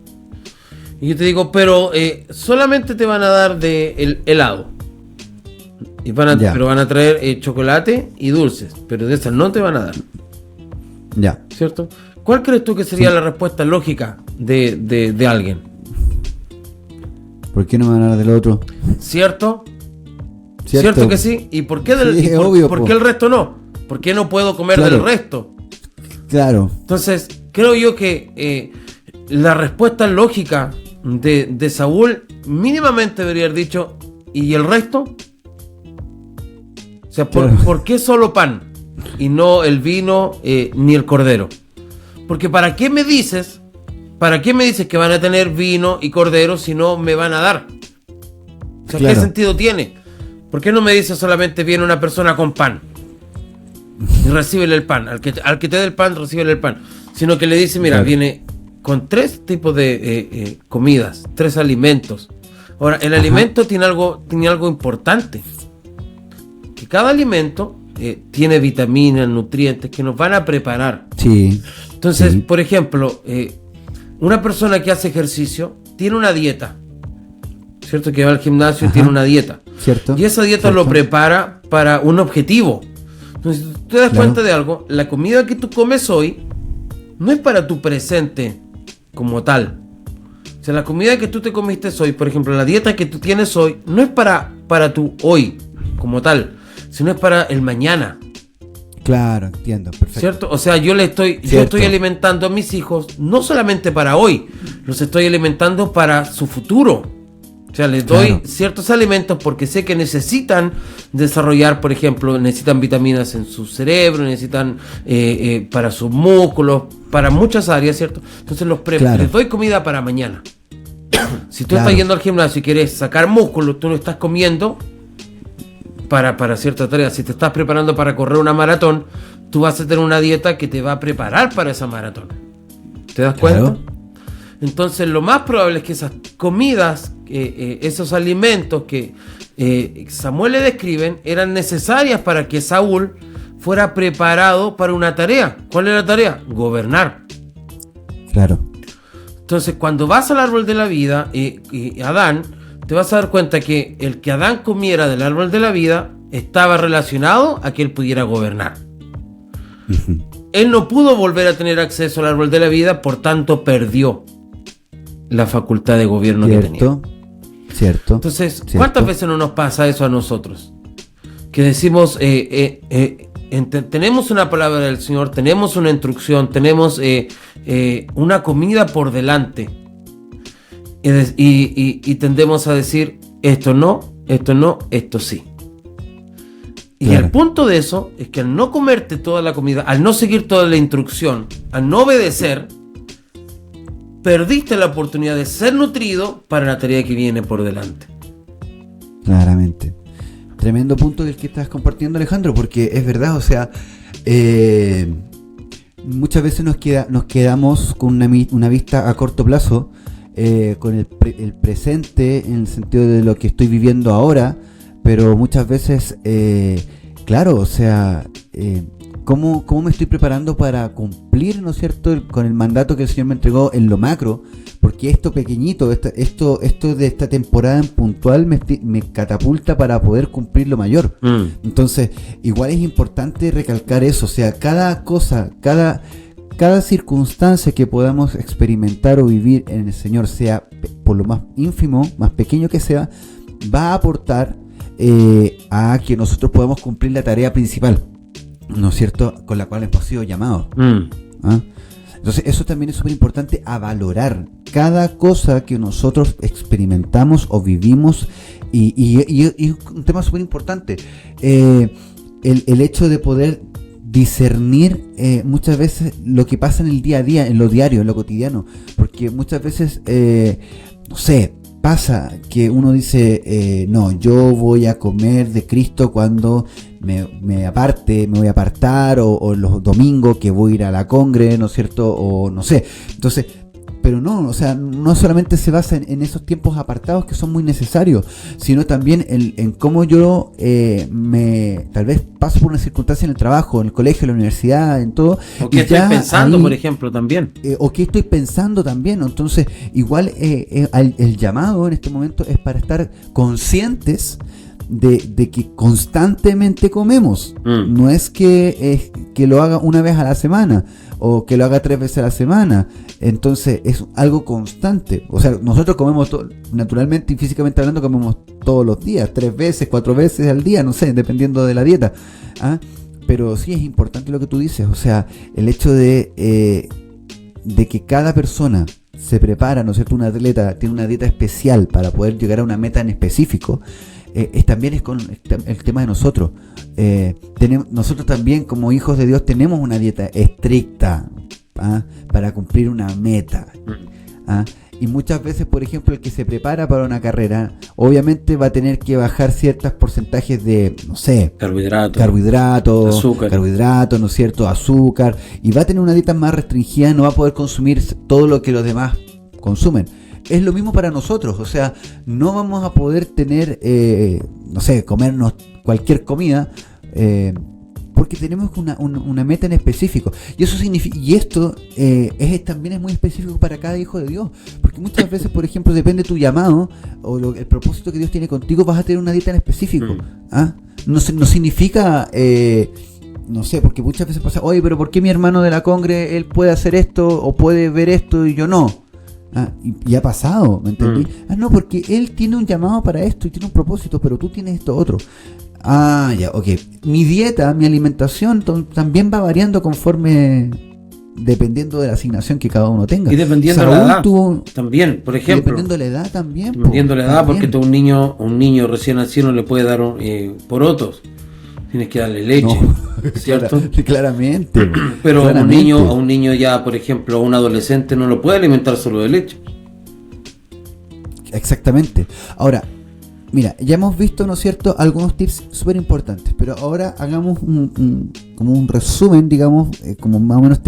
Y yo te digo, pero solamente te van a dar de el helado. Y Ya. pero van a traer chocolate y dulces, pero de esas no te van a dar, Ya. ¿cierto? ¿Cuál crees tú que sería Sí. la respuesta lógica de alguien? ¿Por qué no me van a dar del otro? ¿Cierto? ¿Cierto? ¿Cierto que sí? ¿Y por qué, Sí, y es por, obvio, por po. qué el resto no? ¿Por qué no puedo comer Claro. del resto? Claro. Entonces, creo yo que la respuesta lógica de Saúl mínimamente debería haber dicho, ¿y el resto? O sea, Claro. ¿por qué solo pan y no el vino ni el cordero? Porque ¿para qué me dices que van a tener vino y cordero si no me van a dar? O sea, Claro. ¿qué sentido tiene? ¿Por qué no me dices solamente viene una persona con pan? Y recíbele el pan. Al que te dé el pan, recíbele el pan. Sino que le dice, mira, Claro. viene con 3 tipos de comidas, 3 alimentos. Ahora, el Ajá. alimento tiene algo importante. Que cada alimento tiene vitaminas, nutrientes que nos van a preparar. Sí. Entonces, Sí. por ejemplo, una persona que hace ejercicio tiene una dieta. ¿Cierto? Que va al gimnasio y Ajá. tiene una dieta. ¿Cierto? Y esa dieta ¿Cierto? lo prepara para un objetivo. Entonces, si tú te das Claro. cuenta de algo, la comida que tú comes hoy no es para tu presente como tal. O sea, la comida que tú te comiste hoy, por ejemplo, la dieta que tú tienes hoy, no es para tu hoy como tal, sino es para el mañana. Claro, entiendo. Perfecto. ¿Cierto? O sea, yo estoy Cierto. alimentando a mis hijos no solamente para hoy, los estoy alimentando para su futuro. O sea, les doy Claro. ciertos alimentos porque sé que necesitan desarrollar, por ejemplo, necesitan vitaminas en su cerebro, necesitan para sus músculos, para muchas áreas, ¿cierto? Entonces Claro. les doy comida para mañana. Si tú Claro. estás yendo al gimnasio y quieres sacar músculos, tú no estás comiendo para cierta tarea. Si te estás preparando para correr una maratón, tú vas a tener una dieta que te va a preparar para esa maratón. ¿Te das cuenta? Claro. Entonces lo más probable es que esas comidas, esos alimentos que Samuel le describen, eran necesarias para que Saúl fuera preparado para una tarea. ¿Cuál es la tarea? Gobernar. Claro. Entonces cuando vas al árbol de la vida y Adán, te vas a dar cuenta que el que Adán comiera del árbol de la vida estaba relacionado a que él pudiera gobernar. Él no pudo volver a tener acceso al árbol de la vida, por tanto perdió la facultad de gobierno que tenía. Cierto. Cierto. Entonces, Cierto. ¿cuántas veces no nos pasa eso a nosotros? Que decimos, tenemos una palabra del Señor, tenemos una instrucción, tenemos una comida por delante. Y tendemos a decir, esto no, esto sí. Y Claro. el punto de eso es que al no comerte toda la comida, al no seguir toda la instrucción, al no obedecer, perdiste la oportunidad de ser nutrido para la tarea que viene por delante. Claramente. Tremendo punto del que estás compartiendo, Alejandro, porque es verdad, o sea, muchas veces nos quedamos con una vista a corto plazo, con el presente, en el sentido de lo que estoy viviendo ahora, pero muchas veces, claro, o sea, ¿cómo me estoy preparando para cumplir, ¿no es cierto?, con el mandato que el Señor me entregó en lo macro? Porque esto pequeñito, esto de esta temporada en puntual me catapulta para poder cumplir lo mayor. Entonces, igual es importante recalcar eso, o sea, cada cosa, cada circunstancia que podamos experimentar o vivir en el Señor, sea por lo más ínfimo, más pequeño que sea, va a aportar a que nosotros podamos cumplir la tarea principal, ¿no es cierto?, con la cual hemos sido llamados. ¿Ah? Entonces eso también es súper importante, a valorar cada cosa que nosotros experimentamos o vivimos, y un tema súper importante, el hecho de poder discernir muchas veces lo que pasa en el día a día, en lo diario, en lo cotidiano, porque muchas veces, no sé, pasa que uno dice, no, yo voy a comer de Cristo cuando me voy a apartar, o los domingos que voy a ir a la congre, ¿no es cierto? O no sé. Entonces, pero no, o sea, no solamente se basa en esos tiempos apartados que son muy necesarios, sino también en cómo yo tal vez paso por una circunstancia en el trabajo, en el colegio, en la universidad, en todo. O qué estoy pensando, por ejemplo, también. O qué estoy pensando también. Entonces, igual el llamado en este momento es para estar conscientes de que constantemente comemos. No es que lo haga una vez a la semana o que lo haga 3 veces a la semana. Entonces es algo constante. O sea, nosotros comemos naturalmente y físicamente hablando, comemos todos los días, 3 veces, 4 veces al día, no sé, dependiendo de la dieta. ¿Ah? Pero sí es importante lo que tú dices. O sea, el hecho de que cada persona se prepara, ¿no es cierto? Un atleta tiene una dieta especial para poder llegar a una meta en específico. También es con el tema de nosotros. Nosotros también, como hijos de Dios, tenemos una dieta estricta, ¿ah?, para cumplir una meta. ¿Ah? Y muchas veces, por ejemplo, el que se prepara para una carrera, obviamente va a tener que bajar ciertos porcentajes de, no sé, carbohidratos, azúcar, ¿no es cierto?, azúcar, y va a tener una dieta más restringida, no va a poder consumir todo lo que los demás consumen. Es lo mismo para nosotros, o sea, no vamos a poder tener, no sé, comernos cualquier comida, porque tenemos una meta en específico. Y eso significa, y esto también es muy específico para cada hijo de Dios, porque muchas veces, por ejemplo, depende de tu llamado o el propósito que Dios tiene contigo, vas a tener una dieta en específico. ¿Ah? No significa... no sé, porque muchas veces pasa, oye, pero ¿por qué mi hermano de la congre, él puede hacer esto o puede ver esto y yo no? Y ha pasado, ¿me entendí? No, porque él tiene un llamado para esto y tiene un propósito, pero tú tienes esto otro. Ya, ok. Mi dieta, mi alimentación también va variando dependiendo de la asignación que cada uno tenga. Y dependiendo de la edad también, por ejemplo. Dependiendo de la edad también. Dependiendo de la edad, porque tú un niño recién nacido no le puede dar porotos. Tienes que darle leche, no, ¿cierto? Claramente. Pero a un niño ya, por ejemplo, a un adolescente no lo puede alimentar solo de leche. Exactamente. Ahora, mira, ya hemos visto, ¿no es cierto?, algunos tips súper importantes, pero ahora hagamos como un resumen, digamos, como más o menos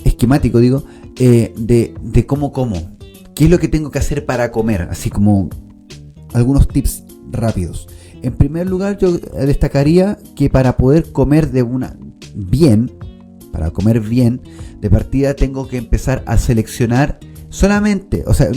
esquemático, digo, de cómo como. ¿Qué es lo que tengo que hacer para comer? Así como algunos tips rápidos. En primer lugar, yo destacaría que para poder comer bien, de partida tengo que empezar a seleccionar solamente, o sea,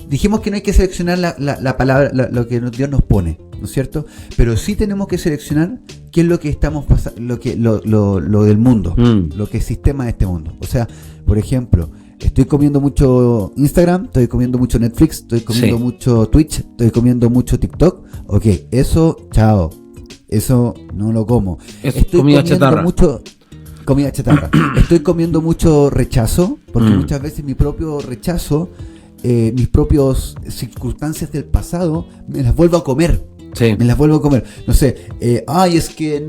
dijimos que no hay que seleccionar la palabra, lo que Dios nos pone, ¿no es cierto? Pero sí tenemos que seleccionar qué es lo que estamos pasando, lo del mundo, lo que es sistema de este mundo. O sea, por ejemplo, estoy comiendo mucho Instagram, estoy comiendo mucho Netflix, estoy comiendo mucho Twitch, estoy comiendo mucho TikTok. Ok, eso, chao. Eso no lo como. Estoy comida chatarra. Comida chatarra. Estoy comiendo mucho rechazo, porque muchas veces mi propio rechazo, mis propias circunstancias del pasado, me las vuelvo a comer. Sí. Me las vuelvo a comer. No sé, es que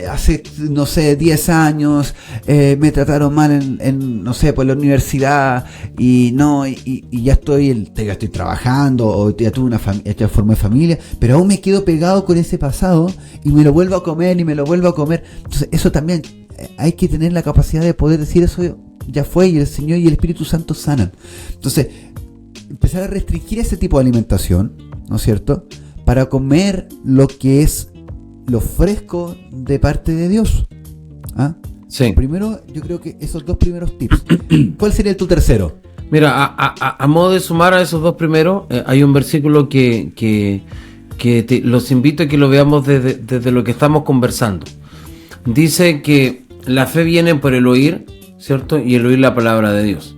hace, no sé, 10 años me trataron mal no sé, por la universidad y ya estoy trabajando o ya tuve ya formé familia, pero aún me quedo pegado con ese pasado y me lo vuelvo a comer y me lo vuelvo a comer. Entonces, eso también hay que tener la capacidad de poder decir eso ya fue y el Señor y el Espíritu Santo sanan. Entonces, empezar a restringir ese tipo de alimentación, ¿no es cierto?, para comer lo que es lo fresco de parte de Dios. ¿Ah? Sí. Primero, yo creo que esos 2 primeros tips. ¿Cuál sería tu tercero? Mira, a modo de sumar a esos 2 primeros, hay un versículo que los invito a que lo veamos desde lo que estamos conversando. Dice que la fe viene por el oír, ¿cierto? Y el oír la palabra de Dios,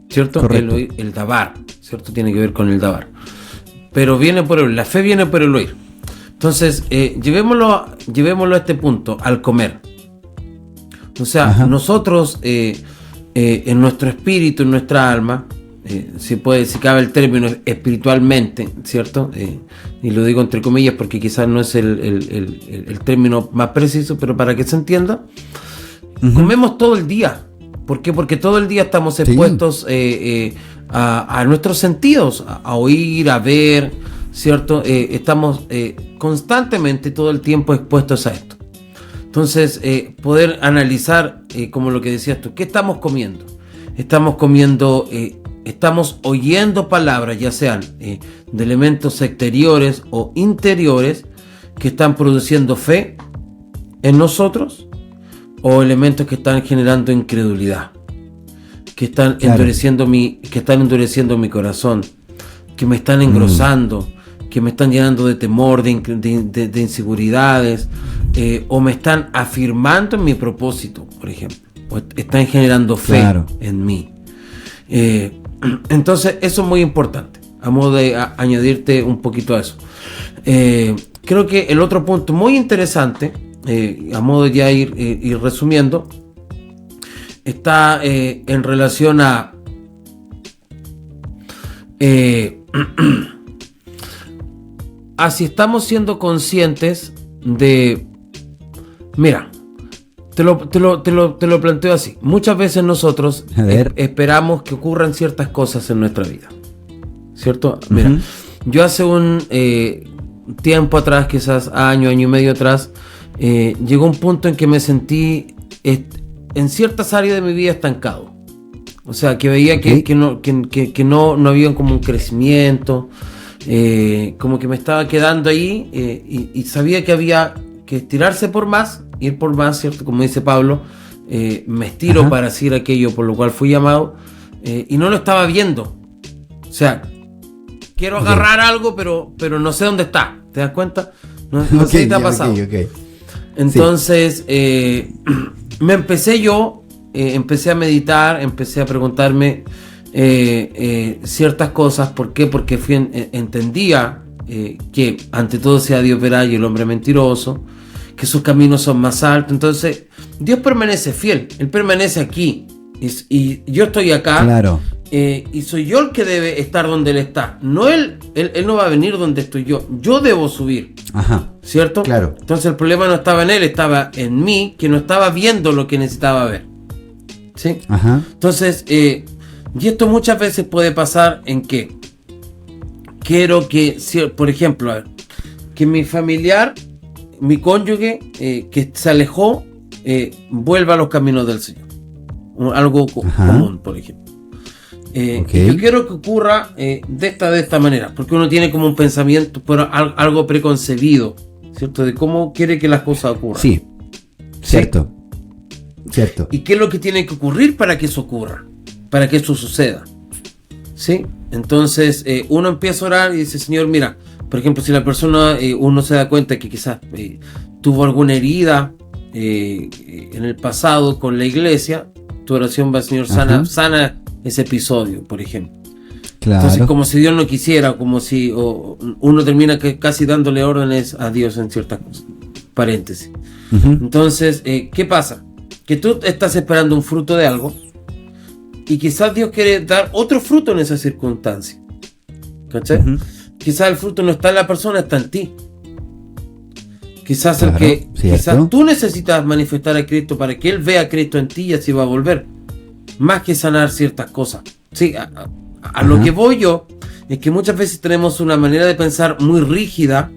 ¿cierto? Correcto. El dabar, ¿cierto? Tiene que ver con el dabar. Pero la fe viene por el oír. Entonces, llevémoslo a este punto, al comer. O sea, nosotros, en nuestro espíritu, en nuestra alma, si cabe el término espiritualmente, ¿cierto? Y lo digo entre comillas porque quizás no es el término más preciso, pero para que se entienda, comemos todo el día. ¿Por qué? Porque todo el día estamos expuestos a nuestros sentidos, a oír, a ver, ¿cierto? Estamos constantemente, todo el tiempo expuestos a esto. Entonces, poder analizar, como lo que decías tú, ¿qué estamos comiendo? Estamos oyendo palabras, ya sean de elementos exteriores o interiores, que están produciendo fe en nosotros, o elementos que están generando incredulidad, que están endureciendo mi corazón, que me están engrosando, que me están llenando de temor, de inseguridades, o me están afirmando en mi propósito, por ejemplo, o están generando fe en mí. Entonces eso es muy importante, a modo de añadirte un poquito a eso. Creo que el otro punto muy interesante, a modo de ya ir resumiendo, está en relación a si estamos siendo conscientes de... Mira, te lo planteo así. Muchas veces nosotros esperamos que ocurran ciertas cosas en nuestra vida, ¿cierto? Mira, yo hace un tiempo atrás, quizás año y medio atrás, llegó un punto en que me sentí en ciertas áreas de mi vida estancado. O sea, que veía que no había como un crecimiento, como que me estaba quedando ahí, y sabía que había que estirarse por más, ir por más, ¿cierto? Como dice Pablo, me estiro para hacer aquello por lo cual fui llamado, y no lo estaba viendo. O sea, quiero agarrar algo, pero no sé dónde está. ¿Te das cuenta? No sé si te ha pasado. Entonces, me empecé a meditar, empecé a preguntarme ciertas cosas. ¿Por qué? Porque entendía que ante todo sea Dios verá y el hombre mentiroso, que sus caminos son más altos. Entonces, Dios permanece fiel, Él permanece aquí, y yo estoy acá. Claro. Y soy yo el que debe estar donde Él está. No Él no va a venir donde estoy yo. Yo debo subir. ¿Cierto? Claro. Entonces el problema no estaba en Él, estaba en mí, que no estaba viendo lo que necesitaba ver. ¿Sí? Entonces, y esto muchas veces puede pasar en que quiero que, por ejemplo, que mi familiar, mi cónyuge, que se alejó, vuelva a los caminos del Señor. Algo común, por ejemplo. Yo quiero que ocurra de esta manera, porque uno tiene como un pensamiento, pero algo preconcebido, ¿cierto? De cómo quiere que las cosas ocurran. Sí, cierto. ¿Y qué es lo que tiene que ocurrir para que eso ocurra? Para que eso suceda. ¿Sí? Entonces uno empieza a orar y dice, Señor, mira, por ejemplo, si la persona, uno se da cuenta que quizás tuvo alguna herida en el pasado con la iglesia, tu oración va, Señor, sana ese episodio, por ejemplo. Claro. Entonces, como si Dios no quisiera, como si uno termina casi dándole órdenes a Dios en ciertas cosas. Paréntesis. Entonces, ¿qué pasa? Que tú estás esperando un fruto de algo y quizás Dios quiere dar otro fruto en esa circunstancia. ¿Cachai? Quizás el fruto no está en la persona, está en ti. Quizás quizás tú necesitas manifestar a Cristo para que Él vea a Cristo en ti y así va a volver. Más que sanar ciertas cosas. Sí, a lo que voy yo es que muchas veces tenemos una manera de pensar muy rígida,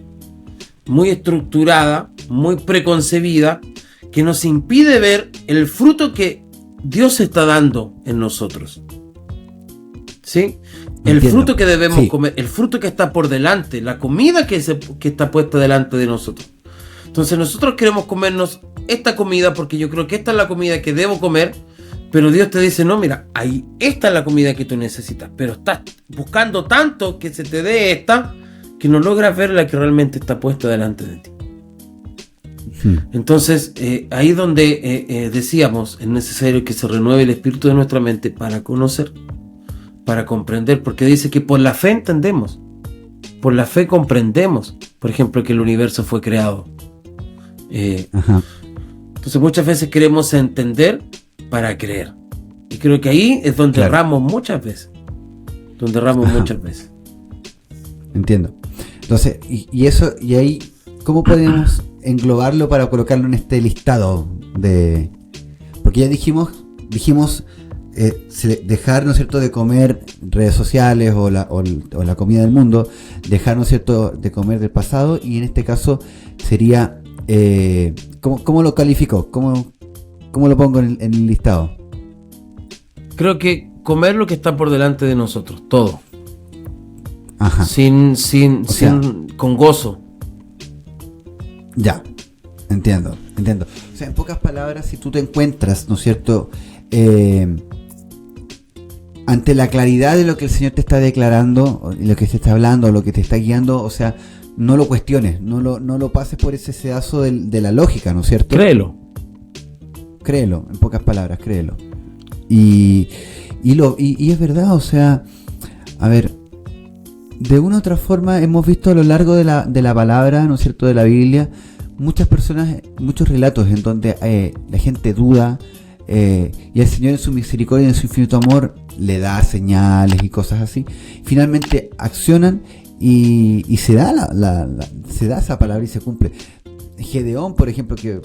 muy estructurada, muy preconcebida, que nos impide ver el fruto que Dios está dando en nosotros. ¿Sí? El fruto que debemos comer, el fruto que está por delante, la comida que está puesta delante de nosotros. Entonces nosotros queremos comernos esta comida porque yo creo que esta es la comida que debo comer. Pero Dios te dice, no, mira, esta es la comida que tú necesitas, pero estás buscando tanto que se te dé esta, que no logras ver la que realmente está puesta delante de ti. Entonces, ahí donde decíamos, es necesario que se renueve el espíritu de nuestra mente para conocer, para comprender, porque dice que por la fe entendemos. por la fe comprendemos, por ejemplo, que el universo fue creado. Entonces muchas veces queremos entender para creer. Y creo que ahí es donde erramos muchas veces. Muchas veces. Entiendo. Entonces, y eso, y ahí, ¿cómo podemos englobarlo para colocarlo en este listado de? Porque ya dijimos dejar, ¿no es cierto?, de comer redes sociales o la comida del mundo, dejar, ¿no es cierto?, de comer del pasado, y en este caso sería, ¿cómo lo califico? ¿Cómo lo pongo en el listado? Creo que comer lo que está por delante de nosotros, todo. Ajá. Con gozo. Ya, entiendo. O sea, en pocas palabras, si tú te encuentras, ¿no es cierto?, ante la claridad de lo que el Señor te está declarando, lo que te está hablando, lo que te está guiando, o sea, no lo cuestiones, no lo pases por ese sedazo de la lógica, ¿no es cierto? Créelo, en pocas palabras, créelo. Y es verdad, o sea, a ver, de una u otra forma hemos visto a lo largo de la palabra, ¿no es cierto?, de la Biblia, muchos relatos en donde la gente duda, y el Señor en su misericordia y en su infinito amor le da señales y cosas así. Finalmente accionan y se da se da esa palabra y se cumple. Gedeón, por ejemplo, que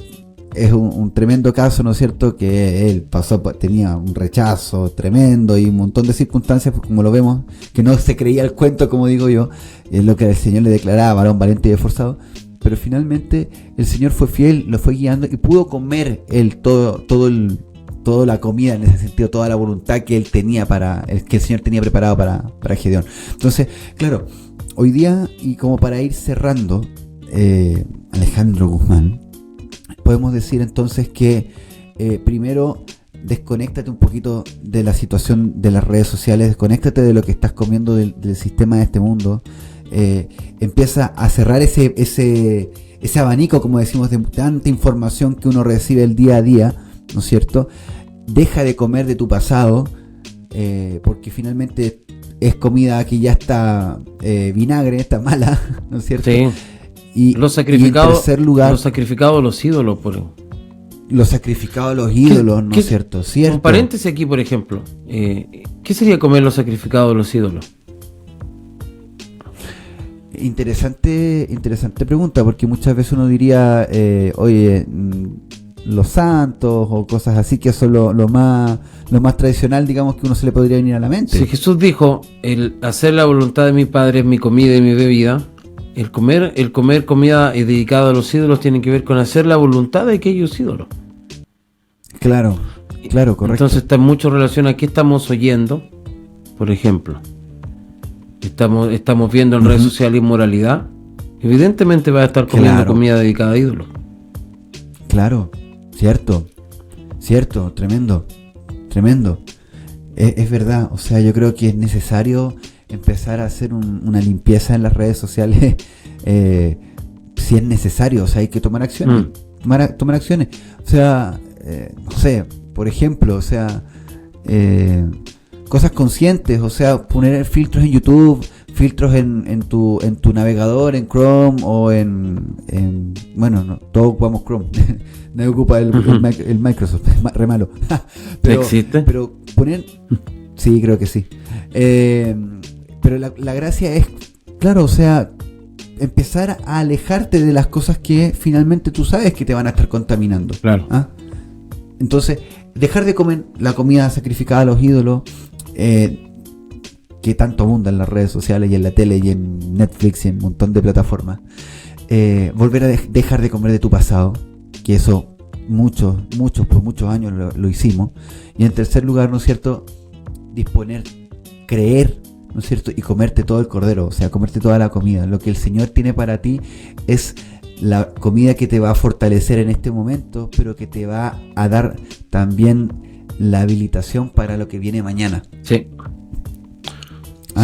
es un tremendo caso, ¿no es cierto?, que él tenía un rechazo tremendo y un montón de circunstancias, pues, como lo vemos, que no se creía el cuento, como digo yo, es lo que el Señor le declaraba, varón valiente y esforzado. Pero finalmente el Señor fue fiel, lo fue guiando y pudo comer él toda la comida, en ese sentido, toda la voluntad que él tenía que el Señor tenía preparado para Gedeón. Entonces, claro, hoy día, y como para ir cerrando, Alejandro Guzmán, podemos decir entonces que primero desconéctate un poquito de la situación de las redes sociales, desconéctate de lo que estás comiendo del sistema de este mundo. Empieza a cerrar ese abanico, como decimos, de tanta información que uno recibe el día a día, ¿no es cierto? Deja de comer de tu pasado, porque finalmente es comida que ya está vinagre, está mala, ¿no es cierto? Sí. Y en tercer lugar, los sacrificados, los ídolos, los sacrificados, los ídolos, ¿no es cierto? Un paréntesis aquí, por ejemplo, ¿qué sería comer los sacrificados, los ídolos? Interesante pregunta, porque muchas veces uno diría, oye, los santos o cosas así, que eso es lo más tradicional, digamos, que uno se le podría venir a la mente. Si Jesús dijo, el hacer la voluntad de mi Padre es mi comida y mi bebida, el comer comida dedicada a los ídolos tiene que ver con hacer la voluntad de aquellos ídolos. Claro, correcto. Entonces está en mucho relación a qué estamos oyendo, por ejemplo. Estamos viendo en redes sociales inmoralidad, evidentemente va a estar comiendo comida dedicada a ídolos. Claro, cierto, tremendo. Es verdad, o sea, yo creo que es necesario empezar a hacer una limpieza en las redes sociales, si es necesario, o sea, hay que tomar acciones, tomar acciones, o sea, no sé, por ejemplo, o sea, cosas conscientes, o sea, poner filtros en YouTube, filtros en tu navegador, en Chrome o bueno, no, todos ocupamos Chrome, nadie ocupa el Microsoft, es re malo. ¿Existe? Pero poner, sí, creo que sí. Pero la gracia es, claro, o sea, empezar a alejarte de las cosas que finalmente tú sabes que te van a estar contaminando. Claro. ¿Ah? Entonces, dejar de comer la comida sacrificada a los ídolos, que tanto abunda en las redes sociales y en la tele y en Netflix y en un montón de plataformas. Volver a dejar de comer de tu pasado, que eso muchos por muchos años lo hicimos. Y en tercer lugar, ¿no es cierto?, creer, ¿no es cierto?, y comerte todo el cordero, o sea, comerte toda la comida. Lo que el Señor tiene para ti es la comida que te va a fortalecer en este momento, pero que te va a dar también la habilitación para lo que viene mañana. Sí.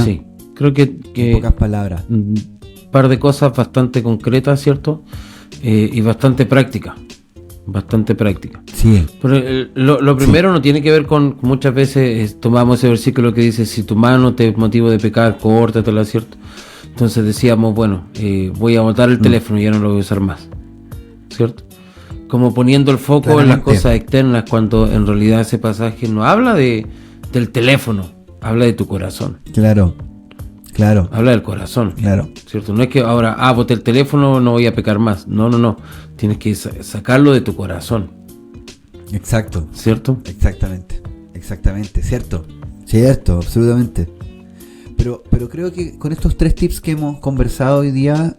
Sí, creo que en pocas palabras. Un par de cosas bastante concretas, ¿cierto? Y bastante prácticas. Sí. Pero lo primero no tiene que ver con, muchas veces tomamos ese versículo que dice, si tu mano te es motivo de pecar, córtatela, ¿cierto? Entonces decíamos, bueno, voy a botar el teléfono y ya no lo voy a usar más, ¿cierto? Como poniendo el foco en las cosas externas, cuando en realidad ese pasaje no habla del teléfono, habla de tu corazón. Claro. Habla del corazón. Claro. ¿Cierto? No es que ahora, boté el teléfono, no voy a pecar más. No. Tienes que sacarlo de tu corazón. Exacto. ¿Cierto? Exactamente. Cierto, absolutamente. Pero creo que con estos 3 tips que hemos conversado hoy día,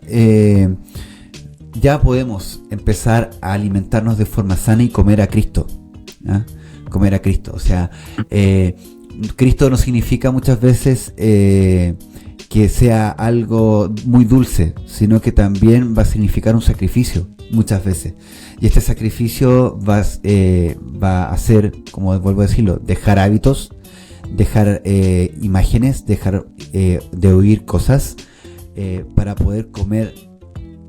ya podemos empezar a alimentarnos de forma sana y comer a Cristo. Comer a Cristo. O sea, Cristo no significa muchas veces que sea algo muy dulce, sino que también va a significar un sacrificio muchas veces. Y este sacrificio va a ser, como vuelvo a decirlo, dejar hábitos, dejar imágenes, dejar de oír cosas para poder comer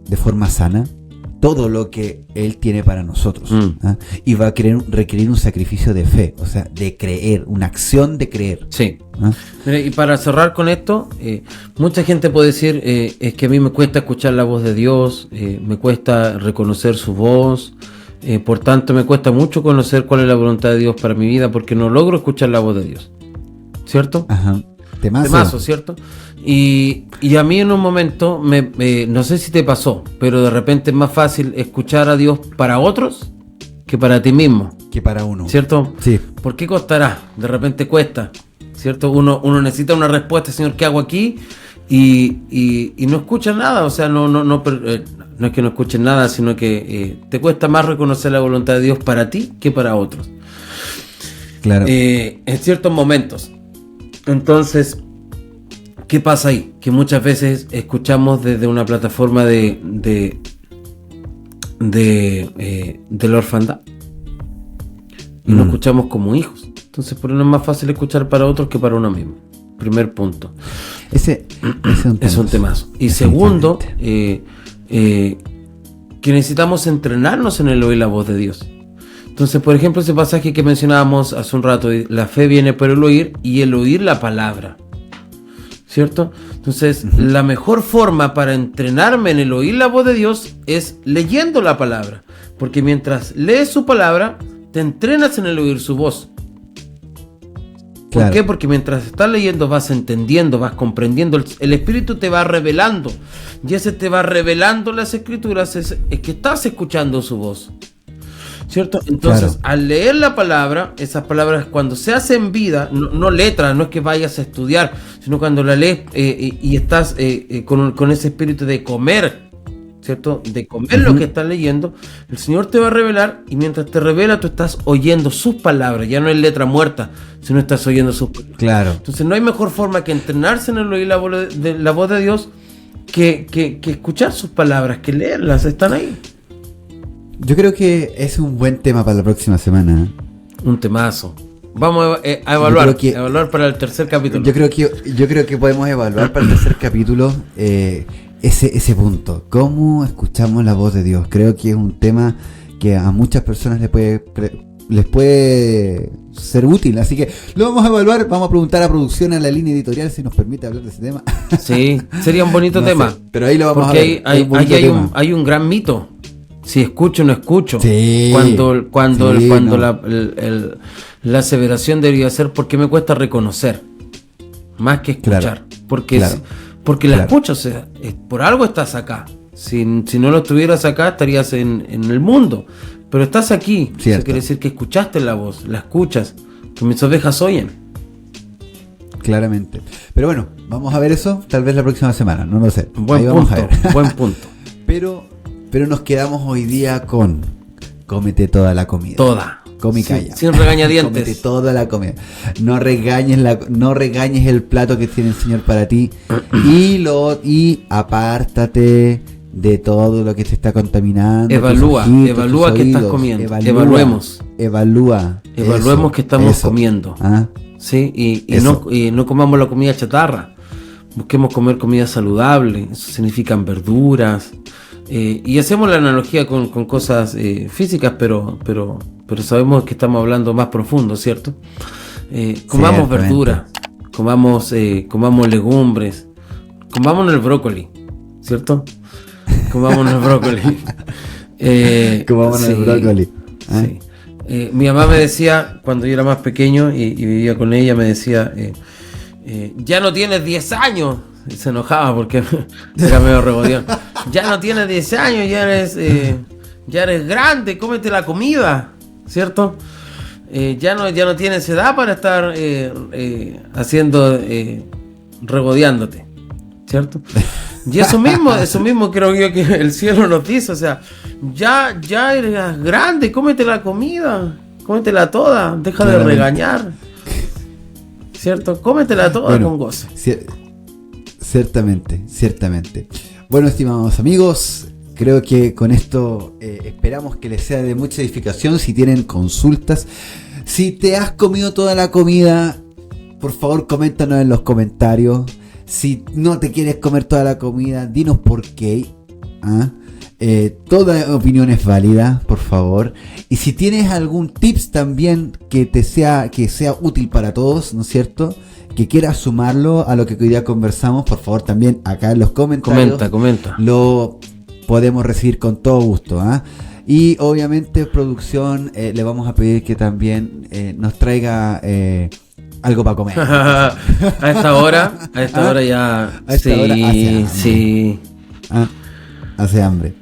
de forma sana todo lo que Él tiene para nosotros. Y va a requerir un sacrificio de fe, o sea, de creer, una acción de creer. Sí. Mira, y para cerrar con esto, mucha gente puede decir, es que a mí me cuesta escuchar la voz de Dios, me cuesta reconocer su voz, por tanto me cuesta mucho conocer cuál es la voluntad de Dios para mi vida, porque no logro escuchar la voz de Dios, ¿cierto? Ajá. Temazo, ¿cierto? Y a mí en un momento, no sé si te pasó, pero de repente es más fácil escuchar a Dios para otros que para ti mismo. Que para uno. ¿Cierto? Sí. ¿Por qué costará? De repente cuesta, ¿cierto? Uno necesita una respuesta, Señor, ¿qué hago aquí? Y no escuchas nada, o sea, no es que no escuches nada, sino que te cuesta más reconocer la voluntad de Dios para ti que para otros. Claro. En ciertos momentos. Entonces, ¿qué pasa ahí? Que muchas veces escuchamos desde una plataforma de la orfandad y no escuchamos como hijos. Entonces, por eso es más fácil escuchar para otros que para uno mismo. Primer punto. Ese es un temazo. Y segundo, que necesitamos entrenarnos en el oír la voz de Dios. Entonces, por ejemplo, ese pasaje que mencionábamos hace un rato, la fe viene por el oír y el oír la palabra, ¿cierto? Entonces, la mejor forma para entrenarme en el oír la voz de Dios es leyendo la palabra, porque mientras lees su palabra, te entrenas en el oír su voz. ¿Por qué? Porque mientras estás leyendo vas entendiendo, vas comprendiendo, el Espíritu te va revelando, y ese te va revelando las Escrituras, es que estás escuchando su voz, ¿cierto? Entonces, al leer la palabra, esas palabras cuando se hacen vida, no letras, no es que vayas a estudiar, sino cuando la lees y estás con ese espíritu de comer, ¿cierto? De comer lo que estás leyendo, el Señor te va a revelar, y mientras te revela, tú estás oyendo sus palabras, ya no es letra muerta, sino estás oyendo sus palabras. Claro. Entonces, no hay mejor forma que entrenarse en el oír la voz de Dios que escuchar sus palabras, que leerlas, están ahí. Yo creo que es un buen tema para la próxima semana. Un temazo. Vamos a evaluar para el tercer capítulo. Yo creo que podemos evaluar para el tercer capítulo ese punto. ¿Cómo escuchamos la voz de Dios? Creo que es un tema que a muchas personas les puede ser útil. Así que lo vamos a evaluar. Vamos a preguntar a producción, a la línea editorial, si nos permite hablar de ese tema. Sí, sería un bonito tema. Sé, pero ahí lo vamos porque a ver. Hay un gran mito. Si escucho o no escucho. Sí, cuando la aseveración debería ser porque me cuesta reconocer más que escuchar. Porque la escucho, o sea, por algo estás acá. Si no lo estuvieras acá, estarías en el mundo. Pero estás aquí. Eso quiere decir que escuchaste la voz, la escuchas, que mis ovejas oyen. Claramente. Pero bueno, vamos a ver eso tal vez la próxima semana, no lo sé. Buen punto. Pero nos quedamos hoy día con cómete toda la comida. Toda. Come y calla. Sin regañadientes. Cómete toda la comida. No regañes el plato que tiene el Señor para ti. Y apártate de todo lo que te está contaminando. Evalúa qué estás comiendo. Evaluemos que estamos comiendo. Sí, y no comamos la comida chatarra. Busquemos comer comida saludable. Eso significan verduras. Y hacemos la analogía con cosas físicas, pero sabemos que estamos hablando más profundo, ¿cierto? Comamos verduras, comamos legumbres, comámonos el brócoli, ¿cierto? Comámonos el brócoli. Comámonos el brócoli. Sí. Mi mamá me decía, cuando yo era más pequeño y vivía con ella, me decía, ya no tienes 10 años. Y se enojaba porque era medio rebodión. Ya no tienes 10 años, ya eres grande, cómete la comida, ¿cierto? Ya no tienes edad para estar haciendo, regodeándote, ¿cierto? Y eso mismo creo yo que el cielo nos dice, o sea, ya eres grande, cómete la comida, cómetela toda, deja de regañar, ¿cierto? Cómetela toda con goce. Ciertamente. Bueno, estimados amigos, creo que con esto esperamos que les sea de mucha edificación. Si tienen consultas, si te has comido toda la comida, por favor coméntanos en los comentarios. Si no te quieres comer toda la comida, dinos por qué. Toda opinión es válida, por favor. Y si tienes algún tips también que sea útil para todos, ¿no es cierto?, que quieras sumarlo a lo que hoy día conversamos, por favor también acá en los comentarios. Comenta. Lo podemos recibir con todo gusto. Y obviamente producción, le vamos a pedir que también nos traiga algo para comer. A esta hora ya. A esta hora hace hambre.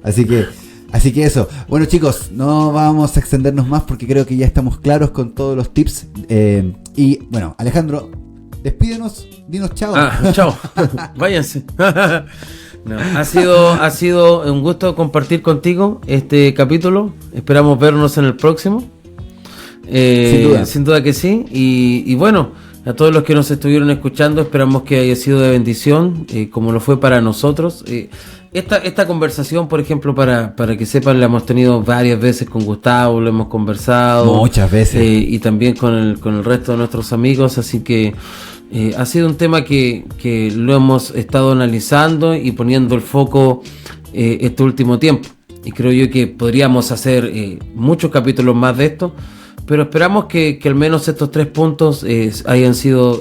Así que eso. Bueno, chicos, no vamos a extendernos más porque creo que ya estamos claros con todos los tips. Y bueno, Alejandro, despídenos, dinos chao. Chao. Váyanse. No, ha sido un gusto compartir contigo este capítulo. Esperamos vernos en el próximo. Sin duda que sí. Y bueno, a todos los que nos estuvieron escuchando, esperamos que haya sido de bendición, como lo fue para nosotros. Esta conversación, por ejemplo, para que sepan, la hemos tenido varias veces con Gustavo, lo hemos conversado muchas veces, y también con el resto de nuestros amigos, así que ha sido un tema que lo hemos estado analizando y poniendo el foco este último tiempo, y creo yo que podríamos hacer muchos capítulos más de esto, pero esperamos que al menos estos 3 puntos hayan sido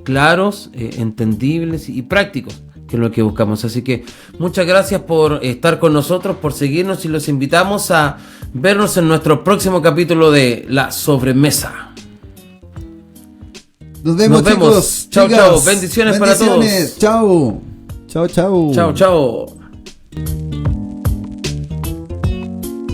claros, entendibles y prácticos, que es lo que buscamos. Así que muchas gracias por estar con nosotros, por seguirnos, y los invitamos a vernos en nuestro próximo capítulo de La Sobremesa. Nos vemos, chicos. Chao. Bendiciones para todos. Chao. Chao.